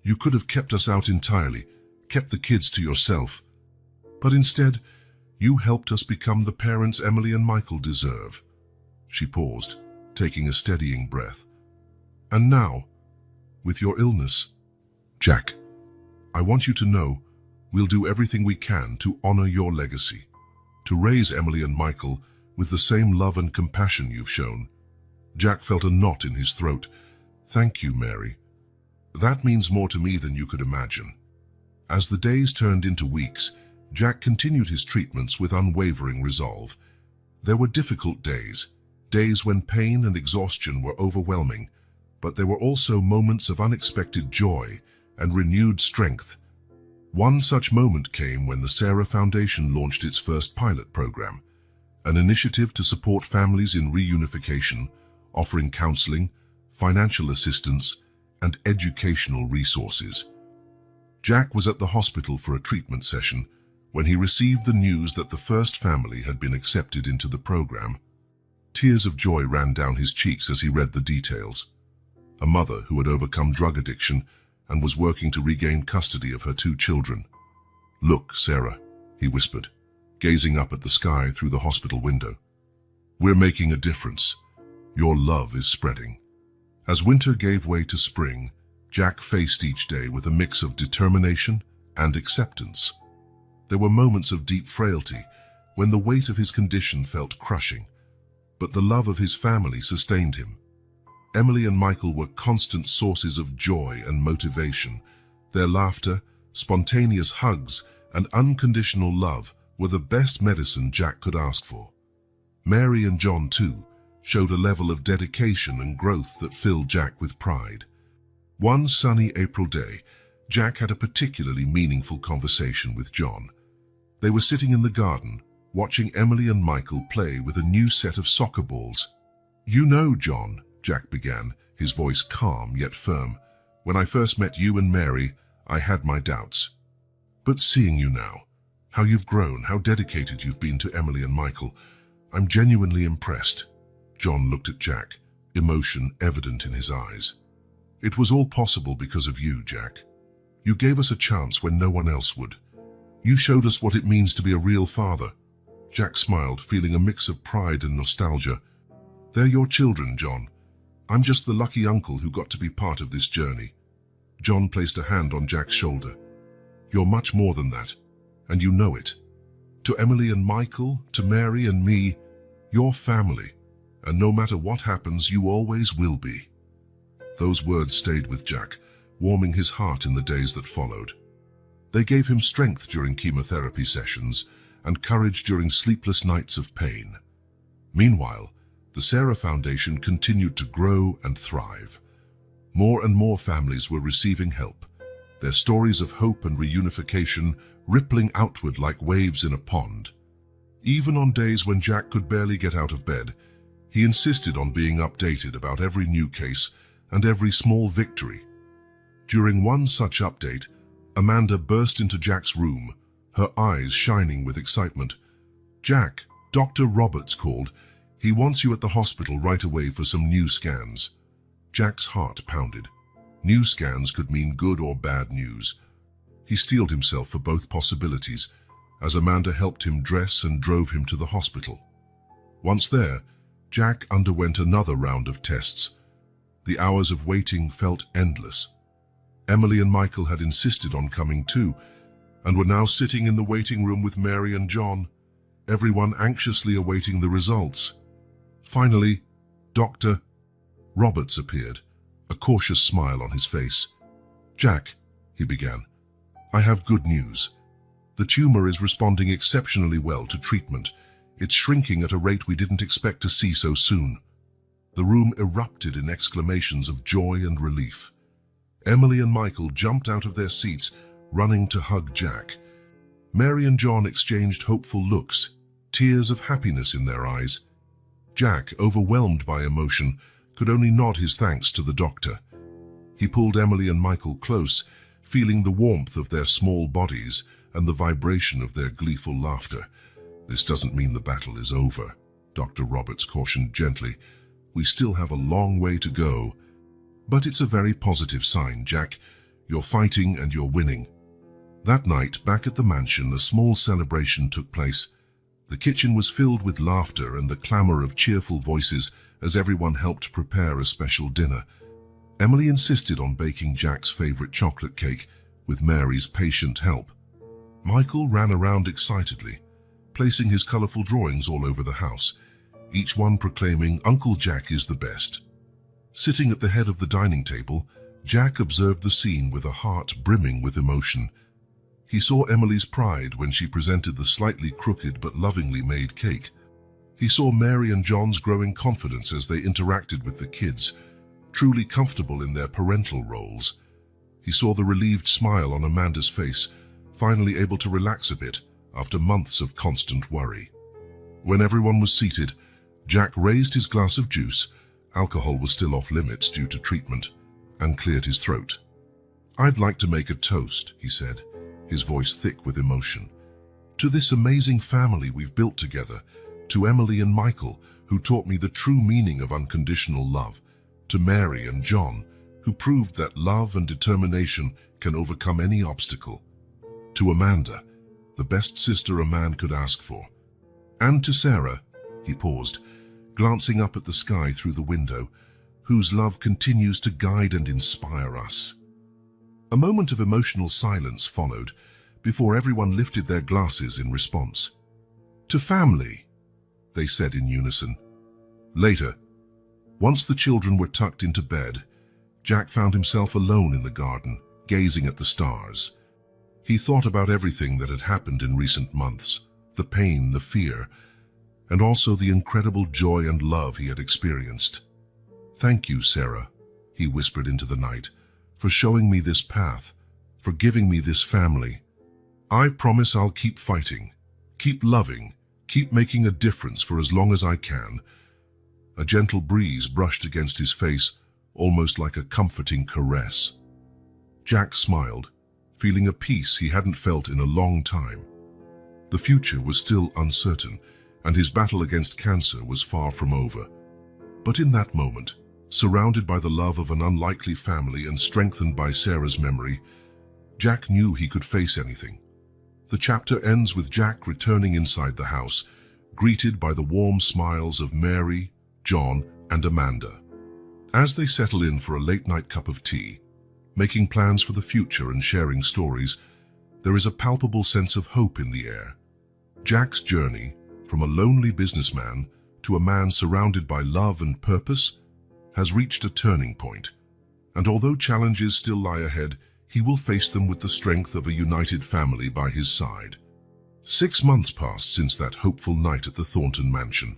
You could have kept us out entirely, kept the kids to yourself. But instead, you helped us become the parents Emily and Michael deserve." She paused, taking a steadying breath. "And now, with your illness, Jack, I want you to know we'll do everything we can to honor your legacy, to raise Emily and Michael with the same love and compassion you've shown." Jack felt a knot in his throat. "Thank you, Mary. That means more to me than you could imagine." As the days turned into weeks, Jack continued his treatments with unwavering resolve. There were difficult days when pain and exhaustion were overwhelming, but there were also moments of unexpected joy and renewed strength. One such moment came when the Sarah Foundation launched its first pilot program, an initiative to support families in reunification, offering counseling, financial assistance, and educational resources. Jack was at the hospital for a treatment session when he received the news that the first family had been accepted into the program. Tears of joy ran down his cheeks as he read the details. A mother who had overcome drug addiction and was working to regain custody of her 2 children. "Look, Sarah," he whispered, gazing up at the sky through the hospital window. "We're making a difference. Your love is spreading." As winter gave way to spring, Jack faced each day with a mix of determination and acceptance. There were moments of deep frailty when the weight of his condition felt crushing, but the love of his family sustained him. Emily and Michael were constant sources of joy and motivation. Their laughter, spontaneous hugs, and unconditional love were the best medicine Jack could ask for. Mary and John, too, showed a level of dedication and growth that filled Jack with pride. One sunny April day, Jack had a particularly meaningful conversation with John. They were sitting in the garden, watching Emily and Michael play with a new set of soccer balls. "You know, John," Jack began, his voice calm yet firm, "when I first met you and Mary, I had my doubts. But seeing you now, how you've grown, how dedicated you've been to Emily and Michael, I'm genuinely impressed." John looked at Jack, emotion evident in his eyes. "It was all possible because of you, Jack. You gave us a chance when no one else would. You showed us what it means to be a real father." Jack smiled, feeling a mix of pride and nostalgia. "They're your children, John. I'm just the lucky uncle who got to be part of this journey." John placed a hand on Jack's shoulder. "You're much more than that, and you know it. To Emily and Michael, to Mary and me, you're family, and no matter what happens, you always will be." Those words stayed with Jack, warming his heart in the days that followed. They gave him strength during chemotherapy sessions and courage during sleepless nights of pain. Meanwhile, the Sarah Foundation continued to grow and thrive. More and more families were receiving help, their stories of hope and reunification rippling outward like waves in a pond. Even on days when Jack could barely get out of bed, he insisted on being updated about every new case and every small victory. During one such update, Amanda burst into Jack's room, her eyes shining with excitement. "Jack, Dr. Roberts called. He wants you at the hospital right away for some new scans." Jack's heart pounded. New scans could mean good or bad news. He steeled himself for both possibilities as Amanda helped him dress and drove him to the hospital. Once there, Jack underwent another round of tests. The hours of waiting felt endless. Emily and Michael had insisted on coming too, and were now sitting in the waiting room with Mary and John, everyone anxiously awaiting the results. Finally, Dr. Roberts appeared, a cautious smile on his face. "Jack," he began, "I have good news. The tumor is responding exceptionally well to treatment. It's shrinking at a rate we didn't expect to see so soon." The room erupted in exclamations of joy and relief. Emily and Michael jumped out of their seats, running to hug Jack. Mary and John exchanged hopeful looks, tears of happiness in their eyes. Jack, overwhelmed by emotion, could only nod his thanks to the doctor. He pulled Emily and Michael close, feeling the warmth of their small bodies and the vibration of their gleeful laughter. "This doesn't mean the battle is over," Dr. Roberts cautioned gently. "We still have a long way to go. But it's a very positive sign, Jack. You're fighting and you're winning." That night, back at the mansion, a small celebration took place. The kitchen was filled with laughter and the clamor of cheerful voices as everyone helped prepare a special dinner. Emily insisted on baking Jack's favorite chocolate cake, with Mary's patient help. Michael ran around excitedly, placing his colorful drawings all over the house, each one proclaiming, "Uncle Jack is the best." Sitting at the head of the dining table, Jack observed the scene with a heart brimming with emotion. He saw Emily's pride when she presented the slightly crooked but lovingly made cake. He saw Mary and John's growing confidence as they interacted with the kids, truly comfortable in their parental roles. He saw the relieved smile on Amanda's face, finally able to relax a bit after months of constant worry. When everyone was seated, Jack raised his glass of juice, alcohol was still off limits due to treatment, and cleared his throat. "I'd like to make a toast," he said, his voice thick with emotion. "To this amazing family we've built together, to Emily and Michael, who taught me the true meaning of unconditional love, to Mary and John, who proved that love and determination can overcome any obstacle, to Amanda, the best sister a man could ask for, and to Sarah," he paused, glancing up at the sky through the window, "whose love continues to guide and inspire us." A moment of emotional silence followed, before everyone lifted their glasses in response. "To family," they said in unison. Later, once the children were tucked into bed, Jack found himself alone in the garden, gazing at the stars. He thought about everything that had happened in recent months, the pain, the fear, and also the incredible joy and love he had experienced. "Thank you, Sarah," he whispered into the night, "for showing me this path, for giving me this family. I promise I'll keep fighting, keep loving, keep making a difference for as long as I can." A gentle breeze brushed against his face, almost like a comforting caress. Jack smiled, feeling a peace he hadn't felt in a long time. The future was still uncertain, and his battle against cancer was far from over. But in that moment, surrounded by the love of an unlikely family and strengthened by Sarah's memory, Jack knew he could face anything. The chapter ends with Jack returning inside the house, greeted by the warm smiles of Mary, John, and Amanda. As they settle in for a late-night cup of tea, making plans for the future and sharing stories, there is a palpable sense of hope in the air. Jack's journey, from a lonely businessman to a man surrounded by love and purpose, has reached a turning point, and although challenges still lie ahead, he will face them with the strength of a united family by his side. 6 months passed since that hopeful night at the Thornton mansion.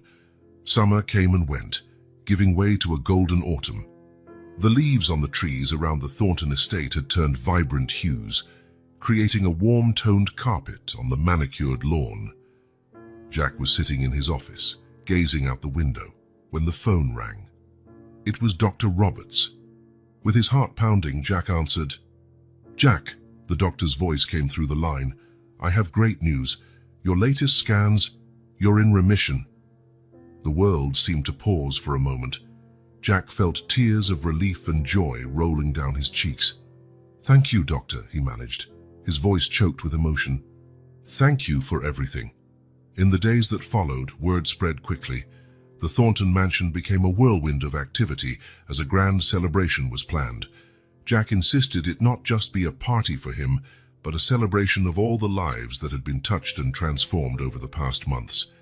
Summer came and went, giving way to a golden autumn. The leaves on the trees around the Thornton estate had turned vibrant hues, creating a warm-toned carpet on the manicured lawn. Jack was sitting in his office, gazing out the window, when the phone rang. It was Dr. Roberts. With his heart pounding, Jack answered. "Jack," the doctor's voice came through the line, "I have great news. Your latest scans, you're in remission." The world seemed to pause for a moment. Jack felt tears of relief and joy rolling down his cheeks. "Thank you, doctor," he managed, his voice choked with emotion. "Thank you for everything." In the days that followed, word spread quickly. The Thornton mansion became a whirlwind of activity as a grand celebration was planned. Jack insisted it not just be a party for him, but a celebration of all the lives that had been touched and transformed over the past months.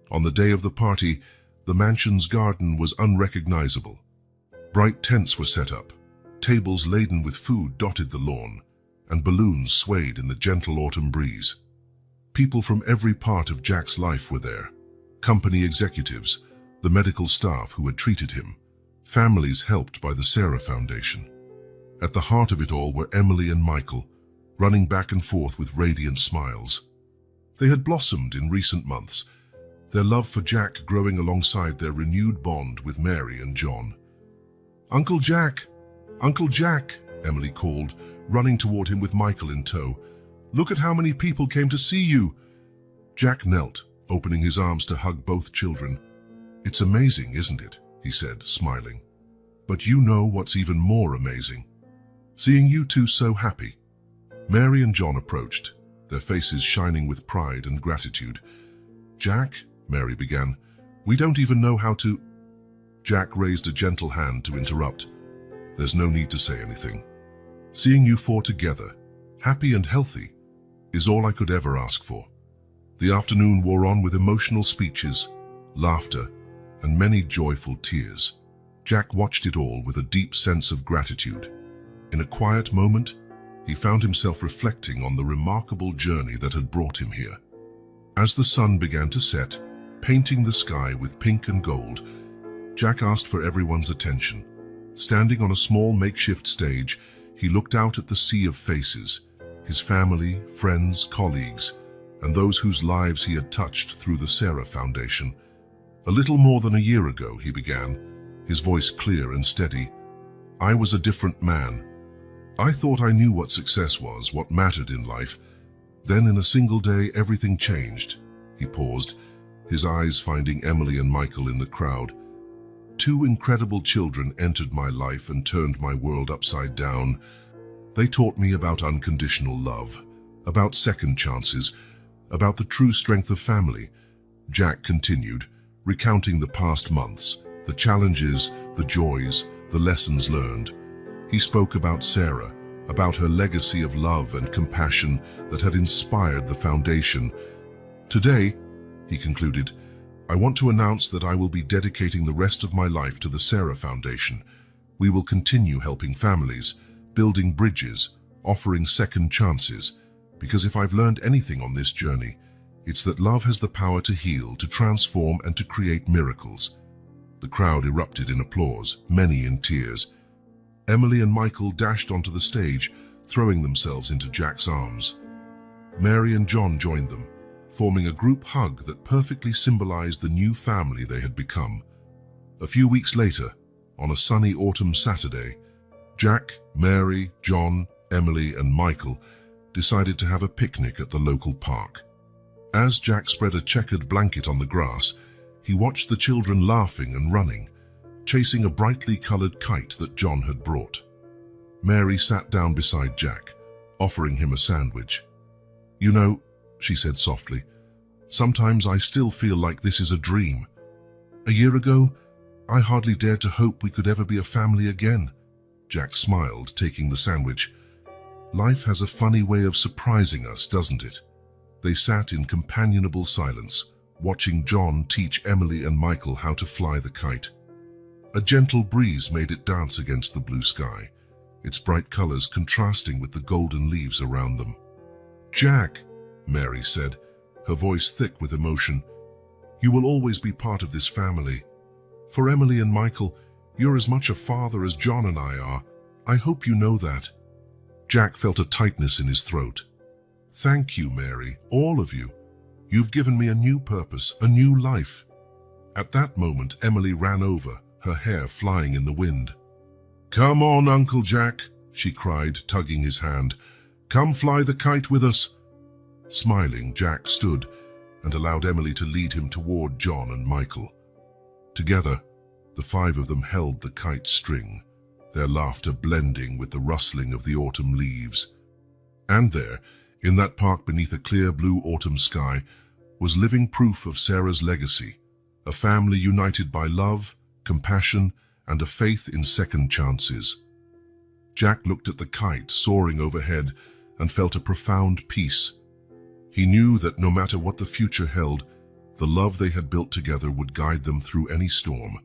On the day of the party, the mansion's garden was unrecognizable. Bright tents were set up, tables laden with food dotted the lawn, and balloons swayed in the gentle autumn breeze. People from every part of Jack's life were there. Company executives, the medical staff who had treated him, families helped by the Sarah Foundation. At the heart of it all were Emily and Michael, running back and forth with radiant smiles. They had blossomed in recent months, their love for Jack growing alongside their renewed bond with Mary and John. "Uncle Jack! Uncle Jack!" Emily called, running toward him with Michael in tow. "Look at how many people came to see you!" Jack knelt, opening his arms to hug both children. "It's amazing, isn't it?" he said, smiling. "But you know what's even more amazing? Seeing you two so happy." Mary and John approached, their faces shining with pride and gratitude. "Jack," Mary began, "we don't even know how to—" Jack raised a gentle hand to interrupt. "There's no need to say anything. Seeing you four together, happy and healthy, is all I could ever ask for." The afternoon wore on with emotional speeches, laughter, and many joyful tears. Jack watched it all with a deep sense of gratitude. In a quiet moment, he found himself reflecting on the remarkable journey that had brought him here. As the sun began to set, painting the sky with pink and gold, Jack asked for everyone's attention. Standing on a small makeshift stage, he looked out at the sea of faces, his family, friends, colleagues, and those whose lives he had touched through the Sarah Foundation. "A little more than a year ago," he began, his voice clear and steady, "I was a different man. I thought I knew what success was, what mattered in life. Then in a single day, everything changed." He paused, his eyes finding Emily and Michael in the crowd. "Two incredible children entered my life and turned my world upside down. They taught me about unconditional love, about second chances, about the true strength of family." Jack continued, recounting the past months, the challenges, the joys, the lessons learned. He spoke about Sarah, about her legacy of love and compassion that had inspired the foundation. "Today," he concluded, "I want to announce that I will be dedicating the rest of my life to the Sarah Foundation. We will continue helping families, building bridges, offering second chances, because if I've learned anything on this journey, it's that love has the power to heal, to transform, and to create miracles." The crowd erupted in applause, many in tears. Emily and Michael dashed onto the stage, throwing themselves into Jack's arms. Mary and John joined them, forming a group hug that perfectly symbolized the new family they had become. A few weeks later, on a sunny autumn Saturday, Jack, Mary, John, Emily, and Michael decided to have a picnic at the local park. As Jack spread a checkered blanket on the grass, he watched the children laughing and running, chasing a brightly colored kite that John had brought. Mary sat down beside Jack, offering him a sandwich. "You know, she said softly. Sometimes I still feel like this is a dream. A year ago, I hardly dared to hope we could ever be a family again. Jack smiled, taking the sandwich. Life has a funny way of surprising us, doesn't it? They sat in companionable silence, watching John teach Emily and Michael how to fly the kite. A gentle breeze made it dance against the blue sky, its bright colors contrasting with the golden leaves around them. "Jack," Mary said, her voice thick with emotion, "you will always be part of this family. For Emily and Michael, you're as much a father as John and I are. I hope you know that." Jack felt a tightness in his throat. "Thank you, Mary, all of you. You've given me a new purpose, a new life." At that moment, Emily ran over, her hair flying in the wind. "Come on, Uncle Jack," she cried, tugging his hand. "Come fly the kite with us." Smiling, Jack stood and allowed Emily to lead him toward John and Michael. Together, the five of them held the kite's string, their laughter blending with the rustling of the autumn leaves. And there, in that park beneath a clear blue autumn sky, was living proof of Sarah's legacy, a family united by love, compassion, and a faith in second chances. Jack looked at the kite soaring overhead and felt a profound peace. He knew that no matter what the future held, the love they had built together would guide them through any storm.